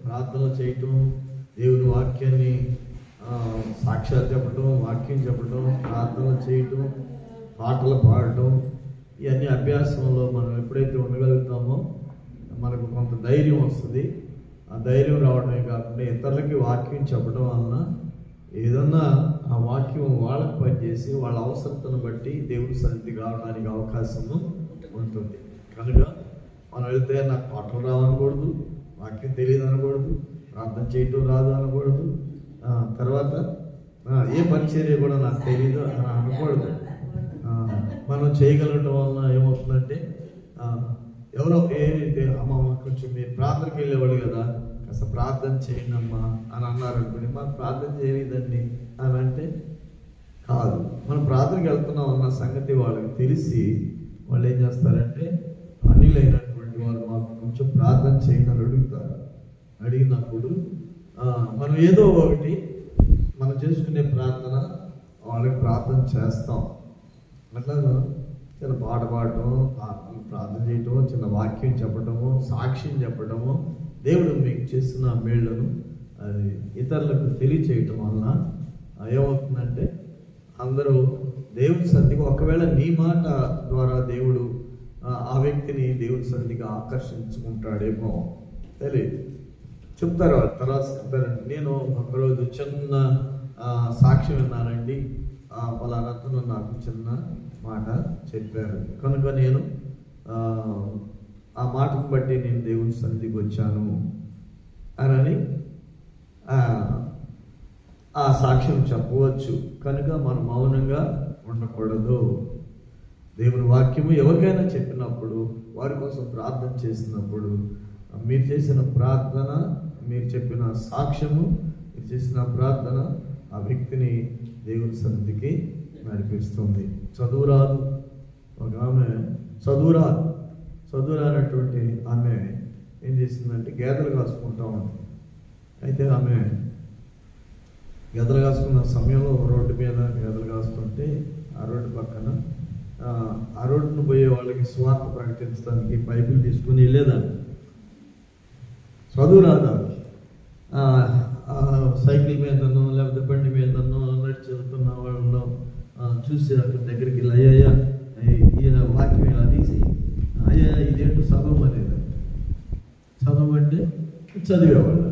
ప్రార్థనలు చేయటం, దేవుని వాక్యాన్ని సాక్ష్యాలు చెప్పటం, వాక్యం చెప్పటం, ప్రార్థనలు చేయటం, పాటలు పాడటం, ఇవన్నీ అభ్యాసంలో మనం ఎప్పుడైతే ఉండగలుగుతామో మనకు కొంత ధైర్యం వస్తుంది. ఆ ధైర్యం రావడమే కాకుండా ఇతరులకి వాక్యం చెప్పడం వలన ఏదన్నా ఆ వాక్యం వాళ్ళకి పనిచేసి వాళ్ళ అవసరతను బట్టి దేవుని సన్నిధికి రావడానికి అవకాశము ఉంటుంది. కనుక మనం వెళ్తే నాకు పాటలు రావనకూడదు, వాక్యం తెలియదు అనకూడదు, ప్రార్థన చేయటం రాదు అనకూడదు, తర్వాత ఏ పరిచర్య కూడా నాకు తెలియదు అని అనకూడదు. మనం చేయగలగటం వలన ఏమవుతుందంటే ఎవరో ఏదైతే అమ్మ కొంచెం మీరు ప్రార్థనకి వెళ్ళేవాడు కదా, కాస్త ప్రార్థన చేయండి అమ్మా అని అన్నారనుకోండి, మాకు ప్రార్థన చేయలేదండి అని అంటే కాదు. మనం ప్రార్థనకి వెళ్తున్నాం అన్న సంగతి వాళ్ళకి తెలిసి వాళ్ళు ఏం చేస్తారంటే అన్యులైనటువంటి వాళ్ళు మాకు కొంచెం ప్రార్థన చేయండి అని అడుగుతారు. అడిగినప్పుడు మనం ఏదో ఒకటి మనం చేసుకునే ప్రార్థన వాళ్ళకి ప్రార్థన చేస్తాం. అట్లా చిన్న పాట పాడటం, ప్రార్థన చేయటము, చిన్న వాక్యం చెప్పటము, సాక్ష్యం చెప్పటము, దేవుడు మీకు చేసిన మేళ్లను అది ఇతరులకు తెలియచేయటం వలన ఏమవుతుందంటే అందరూ దేవుని సన్నిధికి, ఒకవేళ నీ మాట ద్వారా దేవుడు ఆ వ్యక్తిని దేవుని సన్నిధికి ఆకర్షించుకుంటాడేమో తెలియదు. చెప్తారు వాళ్ళు, తర్వాత చెప్తారండి, నేను ఒకరోజు చిన్న సాక్ష్యం విన్నానండి, పలానాతను నాకు చిన్న మాట చెప్పారు కనుక నేను ఆ మాటను బట్టి నేను దేవుని సన్నిధికి వచ్చాను అని ఆ సాక్ష్యం చెప్పవచ్చు. కనుక మనం మౌనంగా ఉండకూడదు. దేవుని వాక్యము ఎవరికైనా చెప్పినప్పుడు, వారి కోసం ప్రార్థన చేసినప్పుడు, మీరు చేసిన ప్రార్థన, మీరు చెప్పిన సాక్ష్యము, మీరు చేసిన ప్రార్థన ఆ వ్యక్తిని దేవుని సన్నిధికి నడిపిస్తుంది. చదువురాదు ఒక ఆమె, చదువురానటువంటి ఆమె ఏం చేసిందంటే గేదెలు కాసుకుంటా ఉంది. అయితే ఆమె గేదెలు కాసుకున్న సమయంలో రోడ్డు మీద గేదెలు కాసుకుంటే ఆ రోడ్డు పక్కన ఆ రోడ్డును పోయే వాళ్ళకి స్వార్థ ప్రకటించడానికి బైబిల్ తీసుకుని వెళ్ళేదాన్ని. చదువు రాదా, సైకిల్ మీదనో లేకపోతే బండి మీదనో నడిచి వెళ్తున్న వాళ్ళలో చూసి అక్కడ దగ్గరికి అయ్యా ఈయన వాక్యం ఇలా తీసి అయ్యా ఇదేంటో చదవమనేది. చదవమంటే చదివేవాళ్ళు,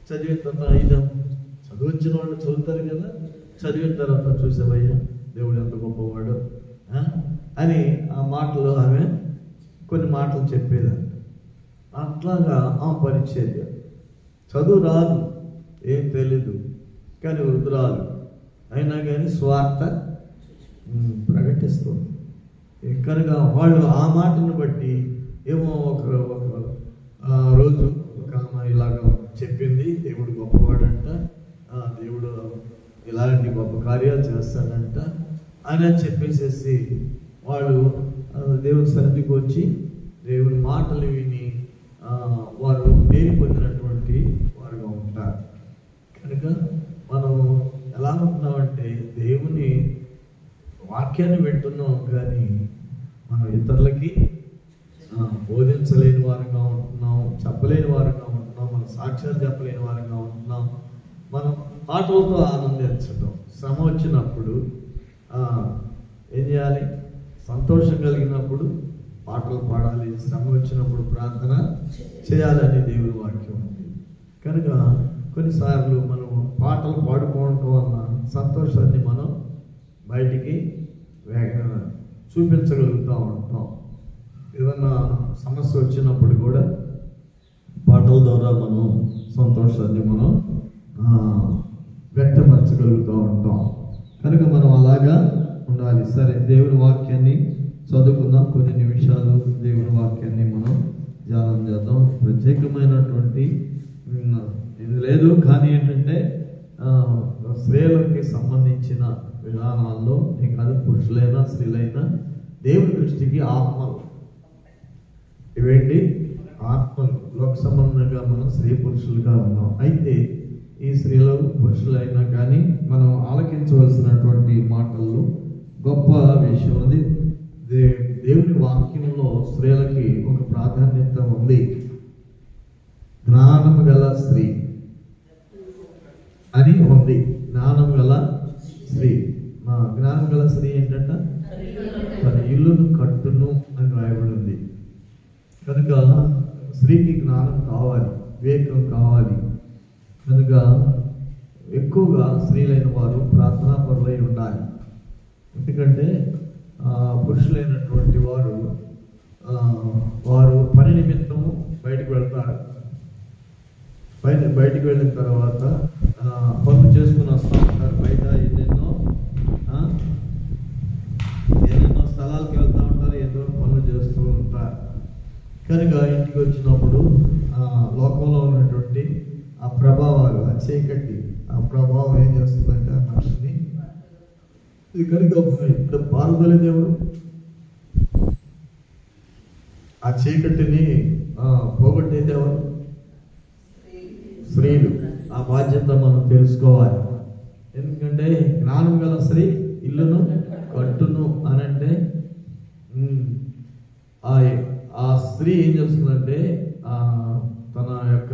చదివిన తర్వాత అయినా చదివించిన వాళ్ళు చదువుతారు కదా, చదివిన తర్వాత చూసావయ్యా దేవుడు ఎంత గొప్పవాడు అని ఆ మాటలు ఆమె కొన్ని మాటలు చెప్పేదాన్ని. అట్లాగా ఆ పరిచర్య, చదువు రాదు, ఏం తెలీదు, కానీ వృద్ధురాలు అయినా కానీ స్వార్థ ప్రకటిస్తుంది. కనుక వాళ్ళు ఆ మాటను బట్టి ఏమో ఒక రోజు ఒక అమ్మాయి ఇలాగ చెప్పింది, దేవుడు గొప్పవాడంట, దేవుడు ఇలాంటి గొప్ప కార్యాలు చేస్తాడంట అని చెప్పేసేసి వాళ్ళు దేవుని సన్నిధికి వచ్చి దేవుని మాటలు విని వారు మేలు పొందినటువంటి వారుగా ఉంటారు. కనుక మనం ఎలా ఉంటున్నామంటే దేవుని వాక్యాన్ని వింటున్నాం కానీ మనం ఇతరులకి బోధించలేని వారుగా ఉంటున్నాం, చెప్పలేని వారుగా ఉంటున్నాం, మన సాక్ష్యాలు చెప్పలేని వారుగా ఉంటున్నాం. మనం పాటలతో ఆనందించడం, శ్రమ వచ్చినప్పుడు ఏం చేయాలి, సంతోషం కలిగినప్పుడు పాటలు పాడాలి, శ్రమ వచ్చినప్పుడు ప్రార్థన చేయాలని దేవుని వాక్యం ఉంది. కనుక కొన్నిసార్లు మనం పాటలు పాడుకోవడం వలన సంతోషాన్ని మనం బయటికి చూపించగలుగుతూ ఉంటాం. ఏదన్నా సమస్య వచ్చినప్పుడు కూడా పాటల ద్వారా మనం సంతోషాన్ని మనం వ్యక్తపరచగలుగుతూ ఉంటాం. కనుక మనం అలాగా ఉండాలి. సరే, దేవుని వాక్యాన్ని చదువుకుందాం. కొన్ని నిమిషాలు దేవుని వాక్యాన్ని మనం ధ్యానం చేద్దాం. ప్రత్యేకమైనటువంటి ఇది లేదు, కానీ ఏంటంటే స్త్రీలకి సంబంధించిన విధానాల్లో కాదు, పురుషులైనా స్త్రీలైనా దేవుని దృష్టికి ఆత్మలు ఇవేంటి, ఆత్మలు. లోక సంబంధంగా మనం స్త్రీ పురుషులుగా ఉన్నాం. అయితే ఈ స్త్రీలు పురుషులైనా కానీ మనం ఆలకించవలసినటువంటి మాటల్లో గొప్ప విషయం ఉంది. దేవుని వాక్యంలో స్త్రీలకి ఒక ప్రాధాన్యత ఉంది. జ్ఞాన జ్ఞానము గల స్త్రీ అని ఉంది. జ్ఞానం గల స్త్రీ. మా జ్ఞానం గల స్త్రీ ఏంటంట? తన ఇల్లును కట్టును అని రాయబడి ఉంది. కనుక స్త్రీకి జ్ఞానం కావాలి, వివేకం కావాలి. కనుక ఎక్కువగా స్త్రీలైన వారు ప్రార్థనా పరులై ఉండాలి. ఎందుకంటే పురుషులైనటువంటి వారు పని నిమిత్తము బయటకు వెళ్తారు. బయటికి వెళ్ళిన తర్వాత పనులు చేసుకుని వస్తూ ఉంటారు. బయట ఎన్నెన్నో స్థలాలకు వెళ్తూ ఉంటారు, ఎన్నో పనులు చేస్తూ ఉంటారు. కనుక ఇంటికి వచ్చినప్పుడు లోకంలో ఉన్నటువంటి ఆ ప్రభావాలు, ఆ చీకటి, ఆ ప్రభావం ఏం చేస్తుందంటే ఆ మనిషిని కనుక ఇప్పుడు పారుదల దేవుడు ఆ చీకటిని పోగొట్టేది ఎవరు? స్త్రీలు. ఆ బాధ్యత మనం తెలుసుకోవాలి. ఎందుకంటే జ్ఞానం గల స్త్రీ ఇల్లును కట్టును అని అంటే ఆ స్త్రీ ఏం చేస్తుందంటే తన యొక్క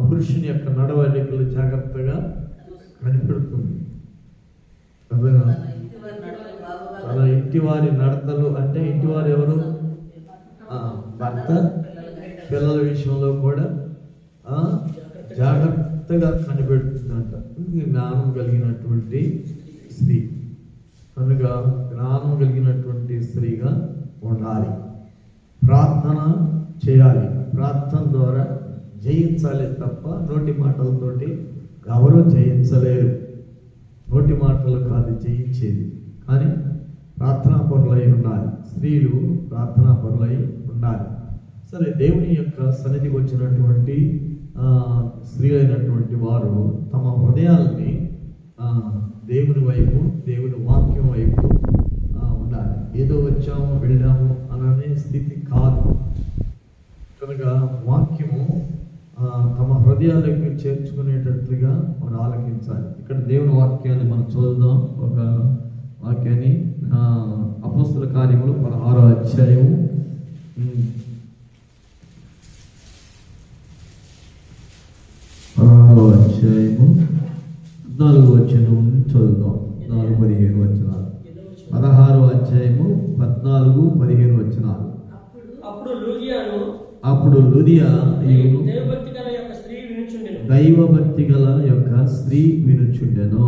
పురుషుని యొక్క నడవడికలు జాగ్రత్తగా కనిపెడుతుంది. తన ఇంటి వారి నడతలు అంటే ఇంటి వారు ఎవరు? భర్త, పిల్లల విషయంలో కూడా జాగ్రత్తగా కనిపెడుతుందంట. జ్ఞానం కలిగినటువంటి స్త్రీ. కనుక జ్ఞానం కలిగినటువంటి స్త్రీగా ఉండాలి. ప్రార్థన చేయాలి. ప్రార్థన ద్వారా జయించాలి తప్ప నోటి మాటలతోటి ఎవరు జయించలేరు. నోటి మాటలు కాదు జయించేది, కానీ ప్రార్థనా పరులై ఉండాలి. స్త్రీలు ప్రార్థనా పరులై ఉండాలి. సరే, దేవుని యొక్క సన్నిధికి వచ్చినటువంటి స్త్రీలైనటువంటి వారు తమ హృదయాల్ని దేవుని వైపు, దేవుని వాక్యం వైపు ఉండాలి. ఏదో వచ్చాము వెళ్ళాము అనే స్థితి కాదు. కనుక వాక్యము తమ హృదయాలకు చేర్చుకునేటట్లుగా మనం ఆలకించాలి. ఇక్కడ దేవుని వాక్యాన్ని మనం చూద్దాం. ఒక వాక్యాన్ని అపోస్తల కార్యములు 16వ అధ్యాయము 14వ వచనం చదువుతాం. 14-15 వచనాలు. 16వ అధ్యాయము 14-15 వచనాలు. అప్పుడు లూదియా దైవభక్తి గల యొక్క స్త్రీ వినుచుండెను.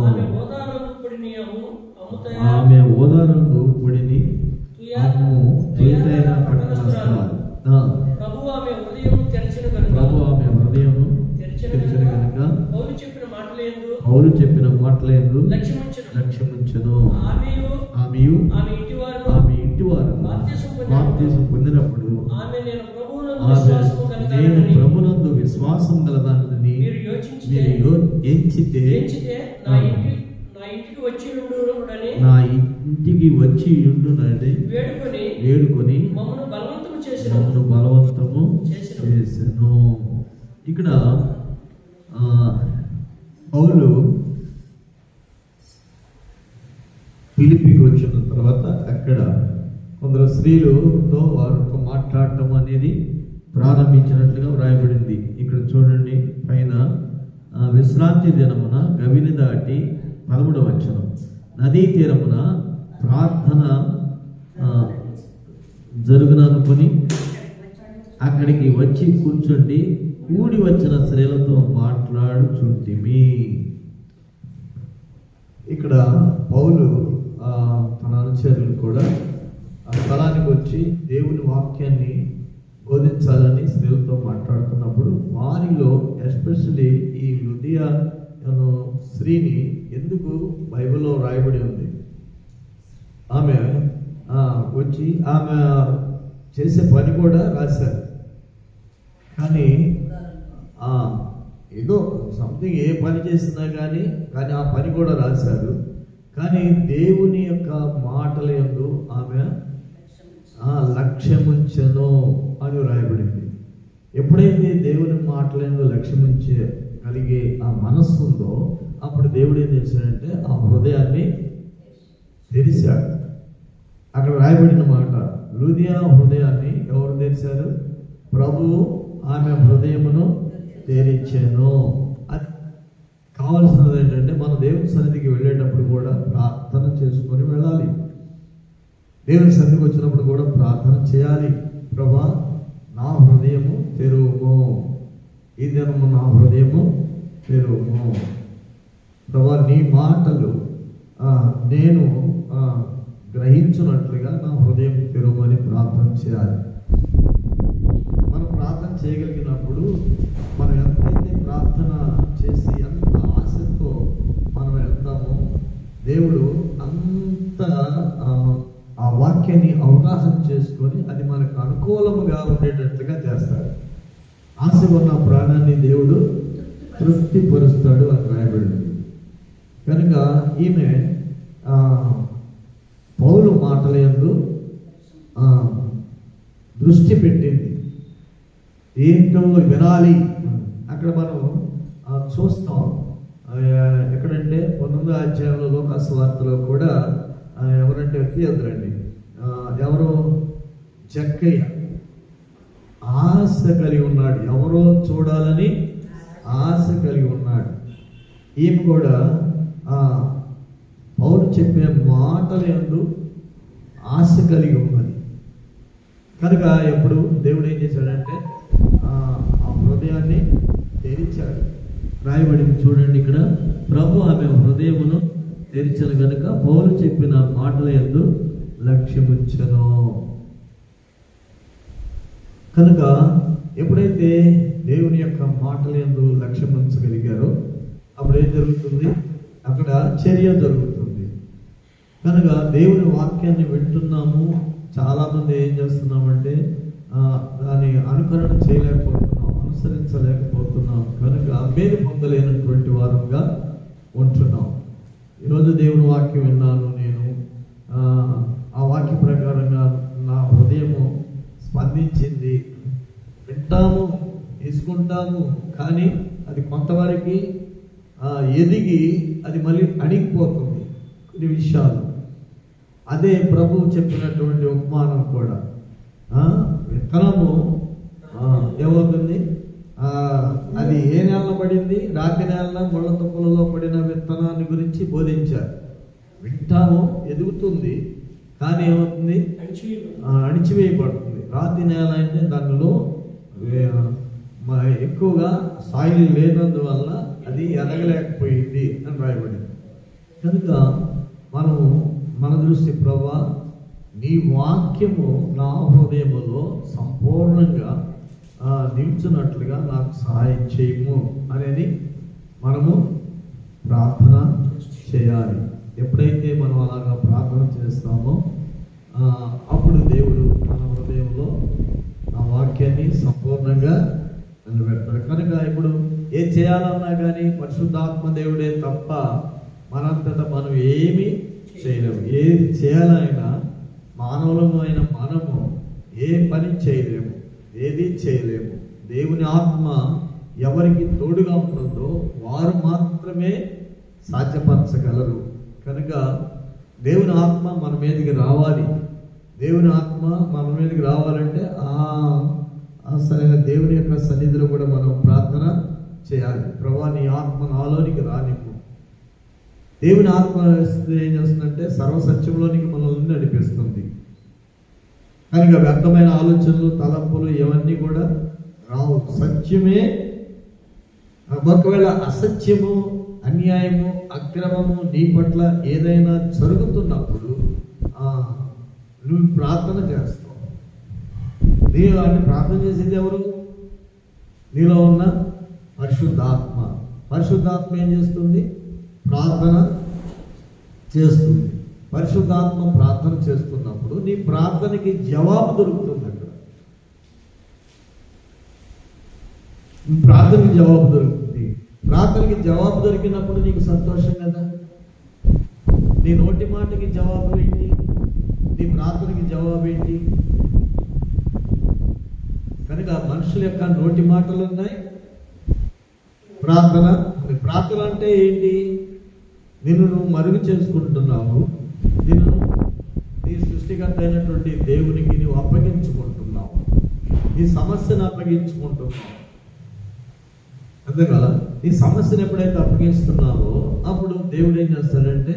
ఆమె ఓదారంగు పొడిని తొలితైన పట్టణస్థలాలు. ప్రభు ఆమె హృదయము తెరిచిన కనుక పౌలు చెప్పిన మాటలందు లక్ష్యముంచెను. ఆమెయు ఆమె ఇంటివారు బాప్తిసం పొందినప్పుడు నేను ప్రభునందు విశ్వాసం గలదాన్ని మీరు ఎంచితే నా ఇంటికి వచ్చి ఉండునని వేడుకొని మమ్మను బలవంతము చేసెను. ఇక్కడ పౌలు ఫిలిప్పీకి వచ్చిన తర్వాత అక్కడ కొందరు స్త్రీలతో వారితో మాట్లాడటం అనేది ప్రారంభించినట్లుగా వ్రాయబడింది. ఇక్కడ చూడండి పైన, విశ్రాంతి దినమున గవిని దాటి 13వ వచనం, నదీ తీరమున ప్రార్థన జరుగుననుకొని అక్కడికి వచ్చి కూర్చుండి కూడి వచ్చిన స్త్రీలతో మాట్లాడుచుంటిమి. ఇక్కడ పౌలు తన అనుచరులు కూడా ఆ స్థలానికి వచ్చి దేవుని వాక్యాన్ని బోధించాలని స్త్రీలతో మాట్లాడుతున్నప్పుడు వారిలో ఎస్పెషల్లీ ఈ లూదియా స్త్రీని ఎందుకు బైబిల్లో రాయబడి ఉంది. ఆమె వచ్చి ఆమె చేసే పని కూడా రాశారు. కానీ ఏదో సంథింగ్ ఏ పని చేసినా కానీ ఆ పని కూడా రాశారు. కానీ దేవుని యొక్క మాటల యందు ఆమె లక్ష్యముంచెను అని రాయబడింది. ఎప్పుడైతే దేవుని మాటల యందు లక్ష్యముంచే కలిగే ఆ మనస్సు ఉందో అప్పుడు దేవుడు ఏం చేశాడంటే ఆ హృదయాన్ని తెరిచాడు. అక్కడ రాయబడిన మాట, లూదియా హృదయాన్ని ఎవరు తెరిచారు? ప్రభువు ఆమె హృదయమును తెరిచెను. అది కావాల్సినది ఏంటంటే మనం దేవుని సన్నిధికి వెళ్ళేటప్పుడు కూడా ప్రార్థన చేసుకొని వెళ్ళాలి. దేవుని సన్నిధికి వచ్చినప్పుడు కూడా ప్రార్థన చేయాలి. ప్రభా, నా హృదయము తెరువుము, ఈ దినము నా హృదయము తెరువుము. ప్రభా, నీ మాటలు నేను గ్రహించున్నట్లుగా నా హృదయం తెరువమని ప్రార్థన చేయాలి. మనం ప్రార్థన చేయగలిగినప్పుడు మనం ఎంతైతే ప్రార్థన చేసి ఎంత ఆశతో మనం వెళ్తామో దేవుడు అంత ఆ వాక్యాన్ని అవగాహన చేసుకొని అది మనకు అనుకూలముగా ఉండేటట్లుగా చేస్తాడు. ఆశ ఉన్న ప్రాణాన్ని దేవుడు తృప్తిపరుస్తాడు అని రాయబడింది. కనుక ఈమె పౌలు మాటల యందు దృష్టి పెట్టింది. ఏంటో వినాలి. అక్కడ మనం చూస్తాం. ఎక్కడంటే 19వ అధ్యాయంలో లూకాసు వార్తలో కూడా ఎవరంటే తీయద్దురండి, ఎవరో జక్కయ్య ఆశ కలిగి ఉన్నాడు. ఎవరో చూడాలని ఆశ కలిగి ఉన్నాడు. ఈమె కూడా పౌలు చెప్పే మాటల యందు ఆశ కలిగి ఉన్నది. కనుక ఎప్పుడు దేవుడు ఏం చేశాడంటే ఆ హృదయాన్ని తెరిచాడు. రాయబడింది చూడండి ఇక్కడ, ప్రభు ఆమె హృదయమును తెరిచను కనుక పౌలు చెప్పిన మాటల యందు లక్ష్యముంచెను. కనుక ఎప్పుడైతే దేవుని యొక్క మాటల యందు లక్ష్యం ఉంచగలిగారో అప్పుడు ఏం జరుగుతుంది? అక్కడ చర్య జరుగుతుంది. కనుక దేవుని వాక్యాన్ని వింటున్నాము, చాలామంది ఏం చేస్తున్నామంటే దాన్ని అనుకరణ చేయలేకపోతున్నాం, అనుసరించలేకపోతున్నాం. కనుక మేలు పొందలేనటువంటి వారంగా ఉంటున్నాం. ఈరోజు దేవుని వాక్యం విన్నాను నేను, ఆ వాక్య ప్రకారంగా నా హృదయము స్పందించింది, వింటాము, తీసుకుంటాము, కానీ అది కొంతవరకు ఎదిగి అది మళ్ళీ అణిగిపోతుంది కొన్ని విషయాలు. అదే ప్రభువు చెప్పినటువంటి ఉపమానం కూడా, విత్తనము ఏమవుతుంది, అది ఏ నేలలో పడింది, రాతి నేల, ముళ్ళ తుప్పలలో పడిన విత్తనాన్ని గురించి బోధించారు. వింటాము, ఎదుగుతుంది, కానీ ఏమవుతుంది, అణిచివేయబడుతుంది. రాతి నేల అయితే దానిలో ఎక్కువగా సాయిల్ లేనందువల్ల అది ఎదగలేకపోయింది అని రాయబడింది. కనుక మనము మన దృష్టి, ప్రభా, నీ వాక్యము నా హృదయములో సంపూర్ణంగా నిల్చున్నట్లుగా నాకు సహాయం చేయము అనేది మనము ప్రార్థన చేయాలి. ఎప్పుడైతే మనం అలాగా ప్రార్థన చేస్తామో అప్పుడు దేవుడు మన హృదయంలో ఆ వాక్యాన్ని సంపూర్ణంగా నిలబెడతాడు. కనుక ఇప్పుడు ఏం చేయాలన్నా కానీ పరిశుద్ధాత్మ దేవుడే తప్ప మనంతటా మనం ఏమీ చేయలేము. ఏది చేయాలైనా మానవులమైన మనము ఏ పని చేయలేము, ఏది చేయలేము. దేవుని ఆత్మ ఎవరికి తోడుగా ఉంటుందో వారు మాత్రమే సాధ్యపరచగలరు. కనుక దేవుని ఆత్మ మన మీదకి రావాలి. దేవుని ఆత్మ మన మీదకి రావాలంటే దేవుని యొక్క సన్నిధిలో కూడా మనం ప్రార్థన చేయాలి. ప్రభా, నీ ఆత్మ నాలోనికి రానివ్వు. దేవుని ఆత్మ ఏం చేస్తుందంటే సర్వసత్యంలోనికి మనల్ని నడిపిస్తుంది. కనుక వ్యర్థమైన ఆలోచనలు, తలంపులు ఇవన్నీ కూడా రావు. సత్యమే. ఒకవేళ అసత్యము, అన్యాయము, అక్రమము నీ పట్ల ఏదైనా జరుగుతున్నప్పుడు నువ్వు ప్రార్థన చేస్తావు. నీలో అంటే ప్రార్థన చేసేది ఎవరు? నీలో ఉన్న పరిశుద్ధాత్మ. పరిశుద్ధాత్మ ఏం చేస్తుంది? ప్రార్థన చేస్తుంది. పరిశుద్ధాత్మ ప్రార్థన చేస్తున్నప్పుడు నీ ప్రార్థనకి జవాబు దొరుకుతుంది. అక్కడ ప్రార్థనకి జవాబు దొరుకుతుంది. ప్రార్థనకి జవాబు దొరికినప్పుడు నీకు సంతోషం కదా. నీ నోటి మాటకి జవాబు ఏంటి? నీ ప్రార్థనకి జవాబు ఏంటి? కనుక మనుషుల యొక్క నోటి మాటలు ఉన్నాయి, ప్రార్థన. ప్రార్థన అంటే ఏంటి? నిన్ను నువ్వు మరుగు చేసుకుంటున్నావు, నిన్ను నీ సృష్టికర్త అయినటువంటి దేవునికి నువ్వు అప్పగించుకుంటున్నావు, నీ సమస్యను అప్పగించుకుంటున్నావు. అర్థం కదా? ఈ సమస్యను ఎప్పుడైతే అప్పగిస్తున్నావో అప్పుడు దేవుడు ఏం చేస్తాడంటే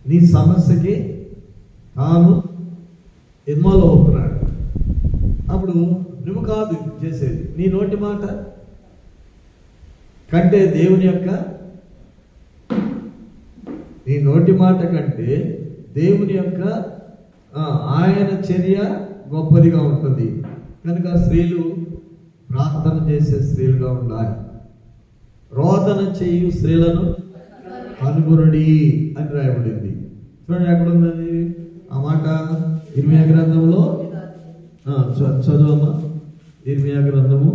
నీ సమస్యకి తాను ఇన్వాల్వ్ అవుతున్నాడు. అప్పుడు నువ్వు కాదు చేసేది, నీ నోటి మాట కంటే దేవుని యొక్క నీ నోటి మాట కంటే దేవుని యొక్క ఆయన చర్య గొప్పదిగా ఉంటుంది. కనుక స్త్రీలు ప్రార్థన చేసే స్త్రీలుగా ఉండాలి. రోదన చేయు స్త్రీలను కనుగొనుడి అని రాయబడింది. చూడండి ఎక్కడ ఉందండి ఆ మాట? ఇర్మియా గ్రంథంలో చదువమ్మా. ఇర్మియా గ్రంథము.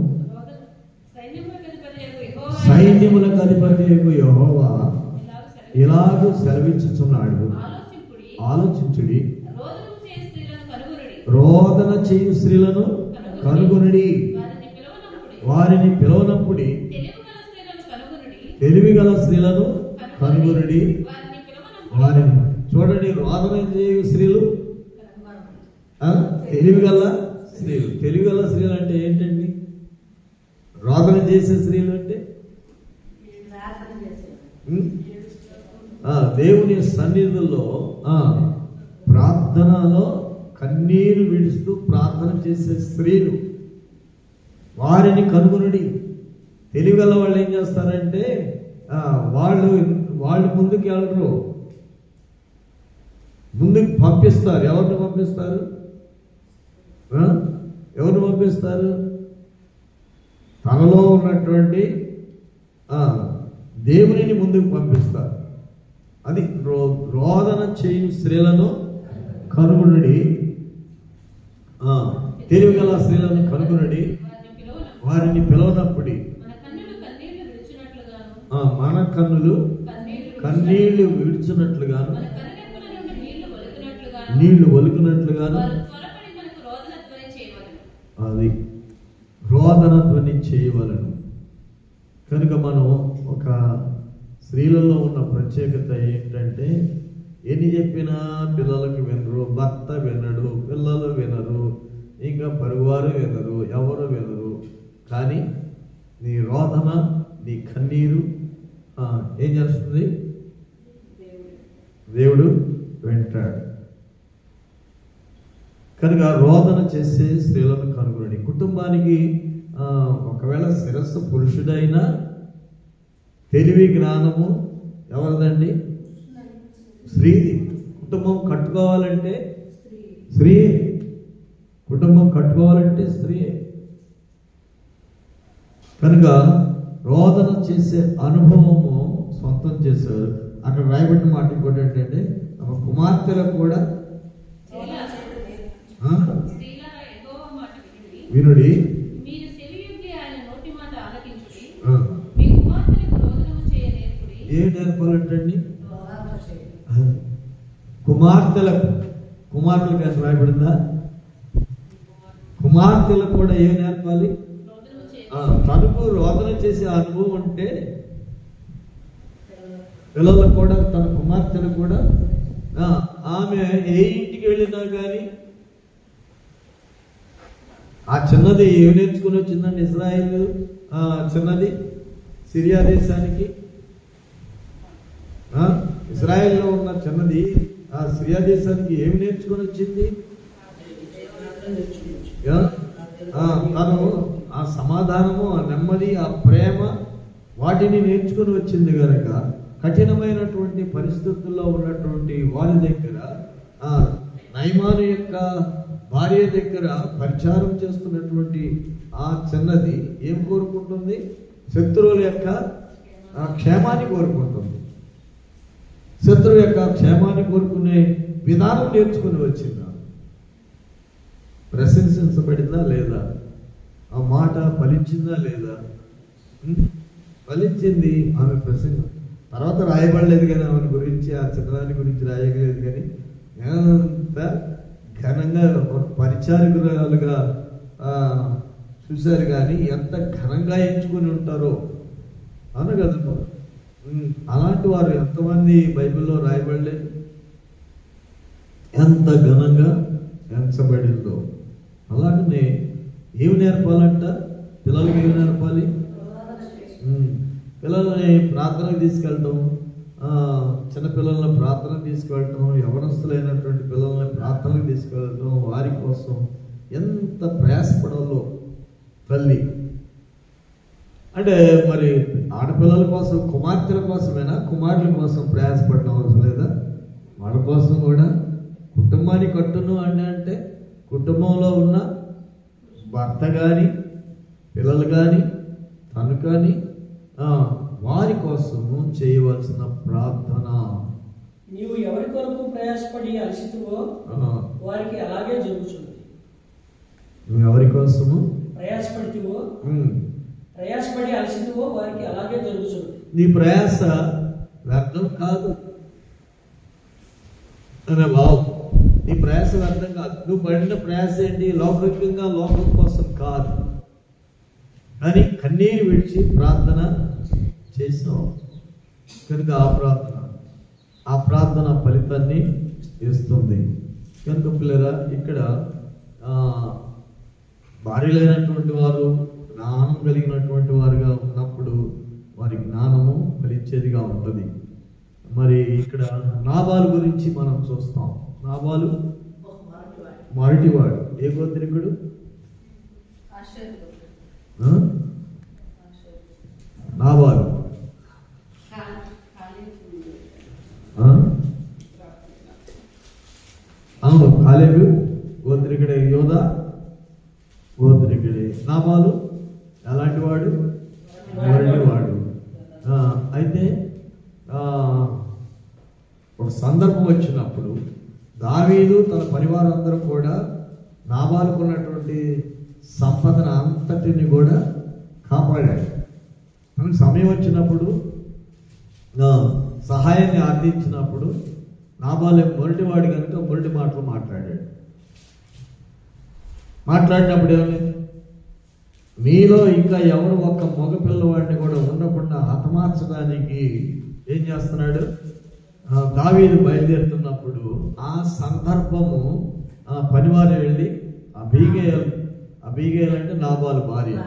సైన్యములకు అధిపతి యెహోవా ఇలాగూ సెలవిచ్చుచున్నాడు, ఆలోచించుడి, రోదన చేయు స్త్రీలను కనుగొనుడి, వారిని పిలవనప్పుడి, తెలివిగల స్త్రీలను కనుగొనుడి, వారిని. చూడండి, రోదన చేయు స్త్రీలు, తెలివిగల స్త్రీలు. తెలివిగల స్త్రీలు అంటే ఏంటండి? రోదన చేసే స్త్రీలు అంటే దేవుని సన్నిధిలో ప్రార్థనలో కన్నీరు విడుస్తూ ప్రార్థన చేసే స్త్రీలు, వారిని కనుగొనుడి. తెలివిగల వాళ్ళు ఏం చేస్తారంటే వాళ్ళు ముందుకు వెళ్ళరు, ముందుకు పంపిస్తారు. ఎవరిని పంపిస్తారు? ఎవరిని పంపిస్తారు? తనలో ఉన్నటువంటి దేవునిని ముందుకు పంపిస్తారు. అది రోదన చేయు స్త్రీలను కనుగొనుడి, తెలివిగల స్త్రీలను కనుగొనుడి, వారిని పిలవనప్పుడి. మన కన్నులు కన్నీళ్లు విడిచినట్లుగాను, నీళ్లు ఒలికినట్లుగాను అది రోదన ధ్వని చేయవలను. కనుక మనం ఒక స్త్రీలలో ఉన్న ప్రత్యేకత ఏంటంటే, ఎన్ని చెప్పినా పిల్లలకు వినరు, భర్త వినడు, పిల్లలు వినరు, ఇంకా పరివారు వినరు, ఎవరు వినరు. కానీ నీ రోదన, నీ కన్నీరు ఏం చేస్తుంది? దేవుడు వింటాడు. కనుక రోదన చేసే స్త్రీలను కనుగొనండి. కుటుంబానికి ఒకవేళ శిరస్సు పురుషుడైనా తెలివి జ్ఞానము ఎవరిదండి? స్త్రీది. కుటుంబం కట్టుకోవాలంటే స్త్రీ, కుటుంబం కట్టుకోవాలంటే స్త్రీ. కనుక రోదన చేసే అనుభవము సొంతం చేశారు. అక్కడ రాయబడిన మాట ఇంకోటి ఏంటంటే, తమ కుమార్తెలకు కూడా వినుడి, ఏం నేర్పాలంటండి? కుమార్తెలకు అని రాయబడిందా? కుమార్తెలకు కూడా ఏం నేర్పాలి? తనకు రోదన చేసే అనుభవం ఉంటే పిల్లలకు కూడా, తన కుమార్తెలు కూడా, ఆమె ఏ ఇంటికి వెళ్ళినా కానీ ఆ చిన్నది ఏం నేర్చుకుని వచ్చిందండి? ఇజ్రాయిల్ చిన్నది సిరియా దేశానికి, ఇజ్రాయెల్లో ఉన్న చిన్నది ఆ సిరియా దేశానికి ఏమి నేర్చుకుని వచ్చింది? తను ఆ సమాధానము, ఆ నెమ్మది, ఆ ప్రేమ, వాటిని నేర్చుకుని వచ్చింది కనుక కఠినమైనటువంటి పరిస్థితుల్లో ఉన్నటువంటి వారి దగ్గర, నయమాను యొక్క భార్య దగ్గర పరిచారం చేస్తున్నటువంటి ఆ చిన్నది ఏం కోరుకుంటుంది? శత్రువుల యొక్క క్షేమాన్ని కోరుకుంటుంది. శత్రువు యొక్క క్షేమాన్ని కోరుకునే విధానం నేర్చుకుని వచ్చిందా? ప్రశంసించబడిందా లేదా? ఆ మాట ఫలించిందా లేదా? ఫలించింది. ఆమె తర్వాత రాయబడలేదు కానీ ఆమె గురించి, ఆ చిత్రాన్ని గురించి రాయలేదు కానీ ఎంత ఘనంగా పరిచారకురాలుగా చూశారు. కానీ ఎంత ఘనంగా ఎంచుకొని ఉంటారో అను కదా. అలాంటి వారు ఎంతమంది బైబిల్లో రాయబడలేదు? ఎంత ఘనంగా ఎంచబడిందో. అలాంటినే ఏమి నేర్పాలంట? పిల్లలకి ఏమి నేర్పాలి? పిల్లల్ని ప్రార్థనకు తీసుకెళ్ళటం, చిన్నపిల్లల్ని ప్రార్థనకు తీసుకెళ్ళటం, యవనస్తులైనటువంటి పిల్లల్ని ప్రార్థనకు తీసుకెళ్ళటం, వారి కోసం ఎంత ప్రయాసపడాలో తల్లి. అంటే మరి ఆడపిల్లల కోసం, కుమార్తెల కోసమైనా కుమారుల కోసం ప్రయాసపడడం అవసరం లేదా? వాళ్ళ కోసం కూడా కుటుంబాన్ని కట్టును అంటే కుటుంబంలో ఉన్న భర్త కానీ, పిల్లలు కానీ, తను కానీ వారి కోసము చేయవలసిన ప్రార్థన. నీవు ఎవరి కొరకు ప్రయాసపడి అలసితువో వారికి అలాగే జరుగుతుంది. నువ్వు ఎవరి కోసము ప్రయాసపడి అలసితువో వారికి అలాగే జరుగుతుంది. నీ ప్రయాస వ్యర్థం కాదు అనే బావు. నీ ప్రయాస వ్యర్థం కాదు. నువ్వు పడిన ప్రయాస ఏంటి? లౌకికంగా లోకం కోసం కాదు, కానీ కన్నీరు విడిచి ప్రార్థన చేసినావు కనుక ఆ ప్రార్థన ఫలితాన్ని ఇస్తుంది. కనుక పిల్లరా, ఇక్కడ భార్యలైనటువంటి వారు జ్ఞానం కలిగినటువంటి వారుగా ఉన్నప్పుడు వారి జ్ఞానము ఫలించేదిగా ఉంటుంది. మరి ఇక్కడ నాబాలు గురించి మనం చూస్తాం. నాబాలు మొరటివాడు. ఏ గోత్రికుడు? నాబాలు అవును, కాలేబు గోత్రికుడే, యోధా గోత్రికుడే. నాబాలు ఎలాంటి వాడు? మొరటివాడు. అయితే ఒక సందర్భం వచ్చినప్పుడు దావీదు తన పరివారం అందరూ కూడా నాబాలుకున్నటువంటి సంపదన అంతటిని కూడా కాపాడాడు. సమయం వచ్చినప్పుడు సహాయాన్ని ఆర్థించినప్పుడు నాబాలు మొరటివాడు కనుక మొరటి మాటలు మాట్లాడినప్పుడు ఏమైంది? మీలో ఇంకా ఎవరు ఒక్క మగ పిల్లవాడిని కూడా ఉండకుండా హతమార్చడానికి ఏం చేస్తున్నాడు? దావీదు బయలుదేరుతున్నప్పుడు ఆ సందర్భము పనివారు వెళ్ళి అబీగేల్ అంటే నాబాలు భార్య,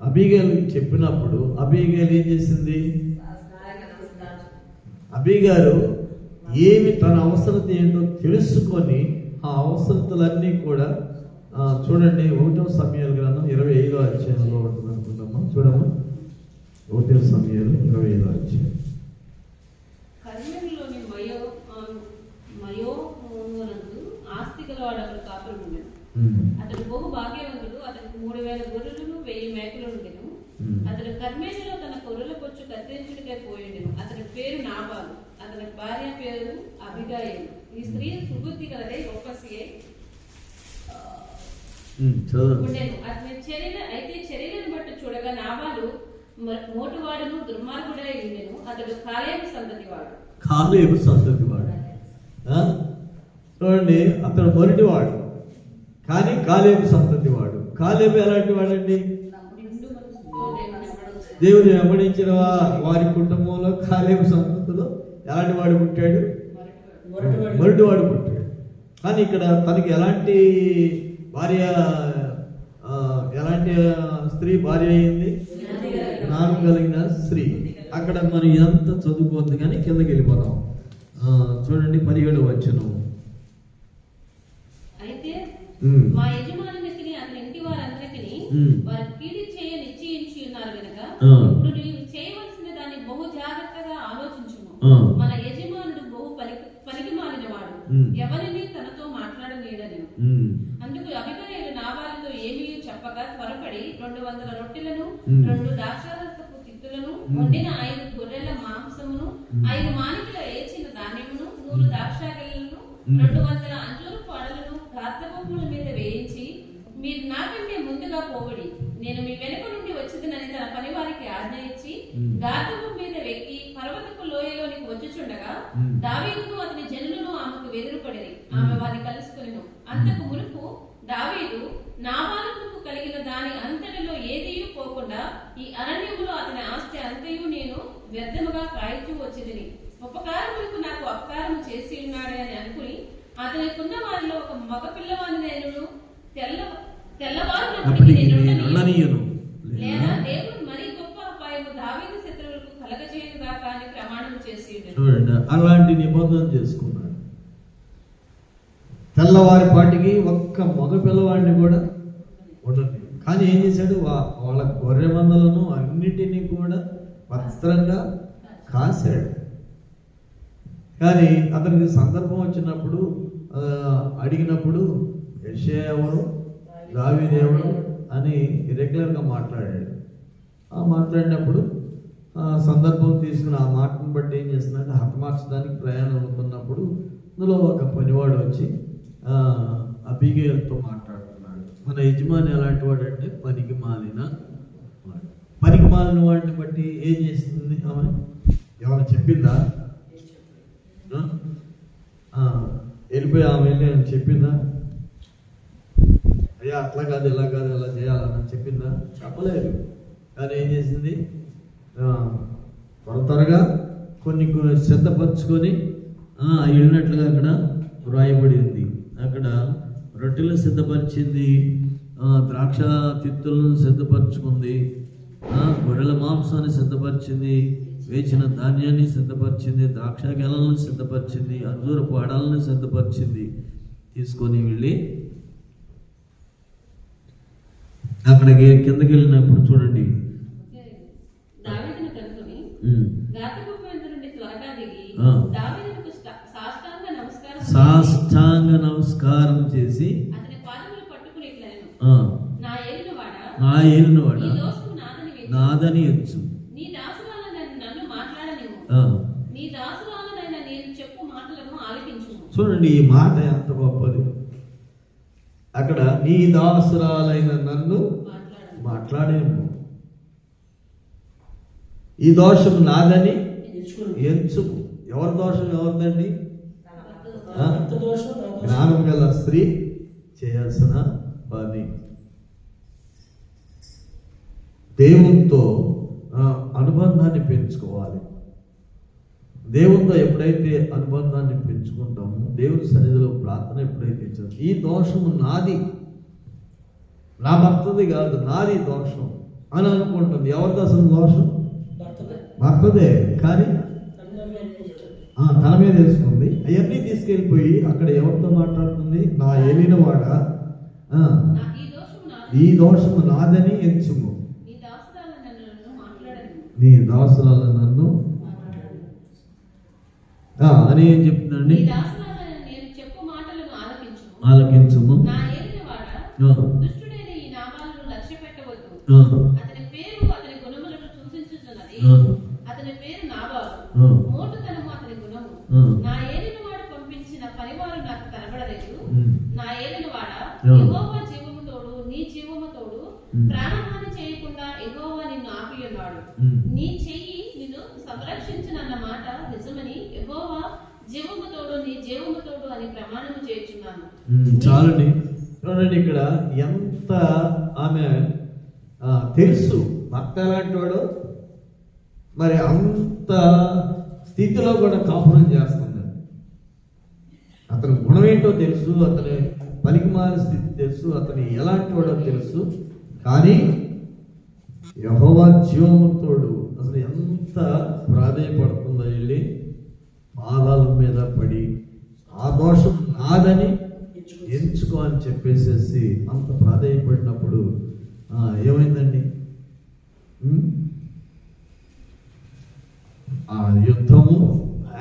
అబీగేల్కి చెప్పినప్పుడు అబీగేల్ ఏం చేసింది? అబీగారు ఏమి తన అవసరత ఏంటో తెలుసుకొని ఆ అవసరతలన్నీ కూడా చూడండి. 1వ సమూయేలు గ్రంథం 25వ అధ్యాయంలో ఉంటుంది అనుకుంటామా? చూడమ్మా, 1వ సమూయేలు 25వ అధ్యాయం. అతడు బహు భాగ్యవంతుడు. అతనికి 3000 గొర్రెలను 1000 మేకలు ఉండెను. అతడు కర్మేలులో తన గొర్రెల పొచ్చు కత్తిరించుడికే పోయిండెను. అతని పేరు నాబాలు, అతని భార్య పేరు అబిగాయిలు. ఈ స్త్రీ సుబుద్ధి కలదై ఒక్కసియై ఉండెను. అతని చర్యలను బట్టి చూడగా నాబాలు మోటువాడును దుర్మార్గుడై ఉండెను. అతడు కాలేబు సంతతివాడు. చూడండి, అతడు మొరటివాడు కానీ కాలేబు సంతతి వాడు. కాలేబు ఎలాంటి వాడండి? దేవుని వెంబడించిన వారి కుటుంబంలో కాలేబు సంతతిలో ఎలాంటి వాడు పుట్టాడు? మొరటివాడు పుట్టాడు. కానీ ఇక్కడ తనకి ఎలాంటి భార్య, ఎలాంటి స్త్రీ భార్య అయింది? జ్ఞానం కలిగిన స్త్రీ. అక్కడ మనం ఎంత చదువుకోవద్దు కానీ కిందకి వెళ్ళిపోదాం. చూడండి 17వ వచనం. మా యజమానునికి అతని ఇంటి వారందరికీ వారు కీడు చేయ నిశ్చయించి ఉన్నారు కనుక ఇప్పుడు నీవు చేయవలసిన దాన్ని బహు జాగ్రత్తగా ఆలోచించుము. మన యజమానుడు బహు పనికి మాలినవాడు, ఎవరిని తనతో మాట్లాడలేడని. అందుకు అబిగయీలు నాబాలుతో ఏమీ చెప్పగా త్వరపడి 200 రొట్టెలను 2 ద్రాక్షారసపు తిత్తులను వండిన 5 గొర్రెల మాంసమును 5 మానికల ఏచిన ధాన్యమును 100 ద్రాక్షాగెలను 200 అంజూరు పాడలను గాతబొమ్మల మీద వేయించి, మీరు నాకంటే ముందుగా పోవడి, నేను మీ వెనుక నుండి వచ్చిందని తన పని వారికి ఆజ్ఞ ఇచ్చి గాతబొమ్మ మీద వెక్కి పర్వతపు లోయలోనికి వచ్చుచుండగా దావీదును అతని జనులను ఆమెకు వెదురుపడిరి. ఆమె వారిని కలుసుకొనెను. అంతకు మునుపు దావీదు నాబాలుకు కలిగిన దాని అంతటిలో ఏదీయూ పోకుండా ఈ అరణ్యములో అతని ఆస్తి అంతయు నేను వ్యర్థముగా కాయిచూ వచ్చిదిని. ఉపకారములకు నాకు అపకారం చేసి ఉన్నాడే అని అనుకుని అతనికున్న వారిలో ఒక మగ పిల్లవాడినైనను తెల్లవారునప్పటికీ లేదా దేవుడు మరీ గొప్ప అపాయము దావీదు శత్రువులకు కలగ చేసి ఉండెను. చూడండి, అలాంటి నిబంధన చేసుకున్నాడు. తెల్లవారి పాటికి ఒక్క మగ పిల్లవాడిని కూడా ఉండదు. కానీ ఏం చేశాడు, వాళ్ళ గొర్రె మందలను అన్నిటినీ కూడా భద్రంగా కాశాడు. కానీ అతనికి సందర్భం వచ్చినప్పుడు అడిగినప్పుడు యెషయా ఎవరు, దావీదు ఎవరు అని రెగ్యులర్గా మాట్లాడాడు. ఆ మాట్లాడినప్పుడు సందర్భం తీసుకుని ఆ మాటను బట్టి ఏం చేస్తున్నాడు, హతమార్చడానికి ప్రయాణం అవుతున్నప్పుడు అందులో ఒక పనివాడు వచ్చి అబిగేయులతో మాట్లాడుతున్నాడు. మన యజమాని ఎలాంటి వాడు అంటే పనికి మాలిన వాడు. పనికి మాలిన వాడిని బట్టి ఏం చేస్తుంది ఆమె, ఏమైనా చెప్పిందా? వెళ్ళిపోయి ఆమె వెళ్ళి చెప్పిందా, అయ్యా అట్లా కాదు ఇలా కాదు ఇలా చేయాలని చెప్పిందా? చెప్పలేదు. కానీ ఏం చేసింది, త్వరగా కొన్ని సిద్ధపరచుకొని వెళ్ళినట్లుగా అక్కడ వ్రాయబడి ఉంది. అక్కడ రొట్టెలు సిద్ధపరిచింది, ద్రాక్ష తిత్తులను సిద్ధపరచుకుంది, గొర్రెల మాంసాన్ని సిద్ధపరిచింది, వేచిన ధాన్యాన్ని సిద్ధపరిచింది, ద్రాక్ష గెలలను సిద్ధపరిచింది, అంజూర పాడాలను సిద్ధపరిచింది. తీసుకొని వెళ్ళి అక్కడికి కిందకి వెళ్ళినప్పుడు చూడండి, దావీదును కనుకొని గాతగుమ్మ ఎదురు నుండి త్వరగా దిగి దావీదునకు సాష్టాంగ నమస్కారం చేసి అతని పాదములు పట్టుకుని ఇట్లనెను, నా ఏలినవాడా ఈ దోషము నాదని ఎంచు, నీ దాసురాలనైన నన్ను మాట్లాడనివ్వు, నీ దాసురాలనైన నేను చెప్పు మాటలను ఆలకించుము. చూడండి ఈ మాట ఎంత గొప్పది. అక్కడ నీ దాసురాలైన నన్ను మాట్లాడేము, ఈ దోషం నాదని ఎంచుము. ఎవరి దోషం ఎవరిదండి? జ్ఞానం గల స్త్రీ చేయాల్సిన పని. దేవునితో అనుబంధాన్ని పెంచుకోవాలి. దేవునితో ఎప్పుడైతే అనుబంధాన్ని పెంచుకుంటామో, దేవుని సన్నిధిలో ప్రార్థన ఎప్పుడైతే చేస్తామో, ఈ దోషము నాది, నా భర్తది కాదు, నాది దోషం అని అనుకుంటుంది. ఎవరిది అసలు దోషం? భర్తదే. కానీ తన మీద వేసుకుంది. అవన్నీ తీసుకెళ్ళిపోయి అక్కడ ఎవరితో మాట్లాడుతుంది? నా ఏలినవాడ ఈ దోషము నాదని ఎంచుము, నీ దాసురాలు నన్ను అని ఏం చెప్తుందండి? ఆలకించుము. అతని పేరు నాబాలు, మోటుతనము అతని గుణము. నా ఏలినవాడు పంపించిన పనివారు నాకు కనబడలేదు. నా ఏలినవాడ, యెహోవా జీవము తోడు, నీ జీవము తోడు, ప్రాణహాని చేయకుండా యెహోవా నిన్ను ఆపి ఉన్నాడు. నీ చెయ్యి నిన్ను సంరక్షించునన్న మాట నిజమని యెహోవా జీవము తోడు, నీ జీవము తోడు అని ప్రమాణము చేయుచున్నాను. చాలండి. చూడండి ఇక్కడ ఎంత ఆమె తెలుసు భర్త ఎలాంటి వాడు, మరి అంత స్థితిలో కూడా కాపురం చేస్తుంది. అతని గుణం ఏంటో తెలుసు, అతని పలికిమాలిన స్థితి తెలుసు, అతని ఎలాంటి వాడో తెలుసు. కానీ యెహోవా జీవముతోడు అసలు ఎంత ప్రాధేయపడుతుందో వెళ్ళి పాదాల మీద పడి ఆ దోషం నాదని ఎంచుకో అని చెప్పేసేసి అంత ప్రాధేయపడినప్పుడు ఏమైందండి? ఆ యుద్ధము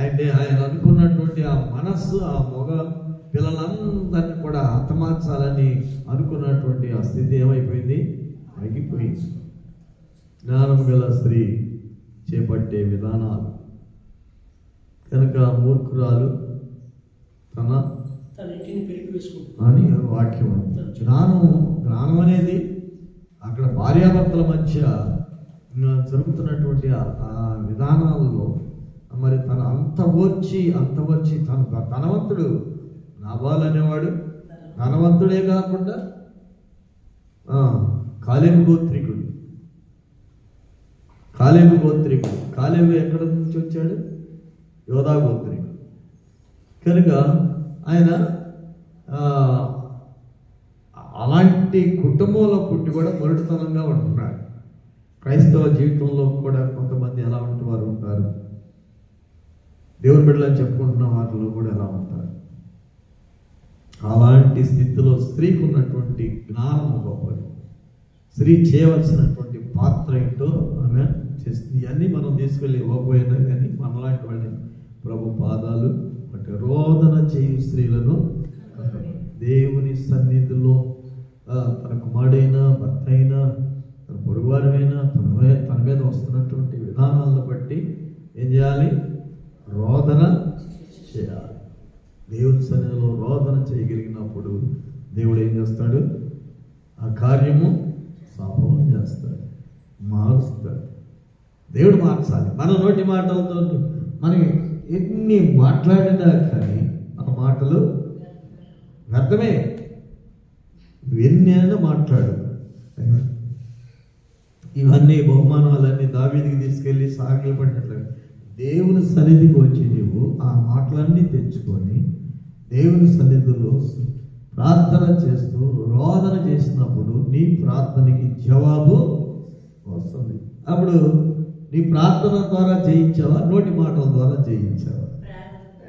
అంటే ఆయన అనుకున్నటువంటి ఆ మనస్సు, ఆ మగ పిల్లలందరినీ కూడా హతమార్చాలని అనుకున్నటువంటి ఆ స్థితి ఏమైపోయింది? ఆగిపోయింది. జ్ఞానం గల స్త్రీ చేపట్టే విధానాలు కనుక మూర్ఖురాలు అని వాక్యం. జ్ఞానం అనేది అక్కడ భార్యాభర్తల మధ్య జరుగుతున్నటువంటి ఆ విధానాలలో మరి తన అంత వచ్చి తను ధనవంతుడు. నాబాలు అనేవాడు ధనవంతుడే కాకుండా కాలేబు గోత్రికుడు. కాలేబు ఎక్కడ నుంచి వచ్చాడు? యోధా గోత్రికుడు. కనుక ఆయన అలాంటి కుటుంబంలో పుట్టి కూడా మొరటుతనంగా ఉంటున్నాడు. క్రైస్తవ జీవితంలో కూడా కొంతమంది ఎలా ఉంటే వారు ఉంటారు. దేవుని బిడ్డలని చెప్పుకుంటున్న వాటిలో కూడా ఎలా ఉంటారు. అలాంటి స్థితిలో స్త్రీకి ఉన్నటువంటి జ్ఞానము గొప్పది. స్త్రీ చేయవలసినటువంటి పాత్ర ఏంటో ఆమె చేస్తుంది. ఇవన్నీ మనం తీసుకెళ్ళి ఇవ్వకపోయినా కానీ మనలాంటి వాళ్ళని ప్రభు పాదాలు అంటే రోదన చేయు స్త్రీలను దేవుని సన్నిధిలో తన కుమారుడైనా భర్త అయినా తన పొరుగువారైనా తన మీద వస్తున్నటువంటి విధానాలను బట్టి ఏం చేయాలి? రోదన చేయాలి. దేవుని సన్నిధిలో రోదన చేయగలిగినప్పుడు దేవుడు ఏం చేస్తాడు? ఆ కార్యము సఫలం చేస్తాడు, మారుస్తాడు. దేవుడు మార్చాలి. మన నోటి మాటలతో మనం ఎన్ని మాట్లాడినా కానీ ఆ మాటలు వ్యర్థమే. ఎన్నైనా మాట్లాడు. ఇవన్నీ బహుమానాలన్నీ దావీదికి తీసుకెళ్ళి సాగిలు పడినట్లు దేవుని సన్నిధికి వచ్చి నీవు ఆ మాటలన్నీ తెచ్చుకొని దేవుని సన్నిధిలో ప్రార్థన చేస్తూ రోదన చేసినప్పుడు నీ ప్రార్థనకి జవాబు వస్తుంది. అప్పుడు నీ ప్రార్థన ద్వారా జయించావా, నోటి మాటల ద్వారా జయించావా?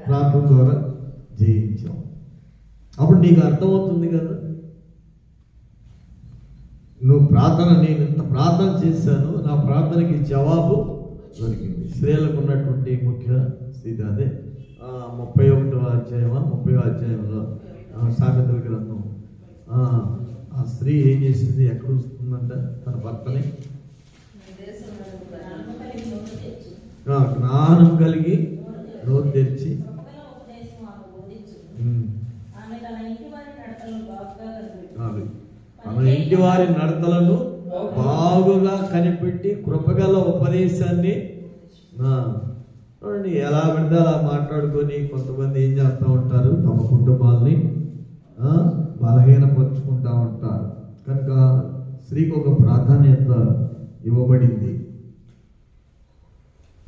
ప్రార్థన ద్వారా జయించావు. అప్పుడు నీకు అర్థమవుతుంది కదా, నువ్వు ప్రార్థన, నేను ఇంత ప్రార్థన చేశాను, నా ప్రార్థనకి జవాబు దొరికింది. స్త్రీలకు ఉన్నటువంటి ముఖ్య స్థితి అదే. 31వ అధ్యాయమా 30వ అధ్యాయంలో సామెతల గ్రంథం ఆ స్త్రీ ఏం చేసింది? ఎక్కడ వస్తుందంట? తన భర్తని జ్ఞానం కలిగి నోరు తెరిచి తన ఇంటి వారి నడతలను బాగుగా కనిపెట్టి కృపగల ఉపదేశాన్ని చూడండి. ఎలా పెడితే అలా మాట్లాడుకొని కొంతమంది ఏం చేస్తూ ఉంటారు? తమ కుటుంబాలని బలహీనపరుచుకుంటూ ఉంటారు. కనుక స్త్రీకి ఒక ప్రాధాన్యత ఇవ్వబడింది.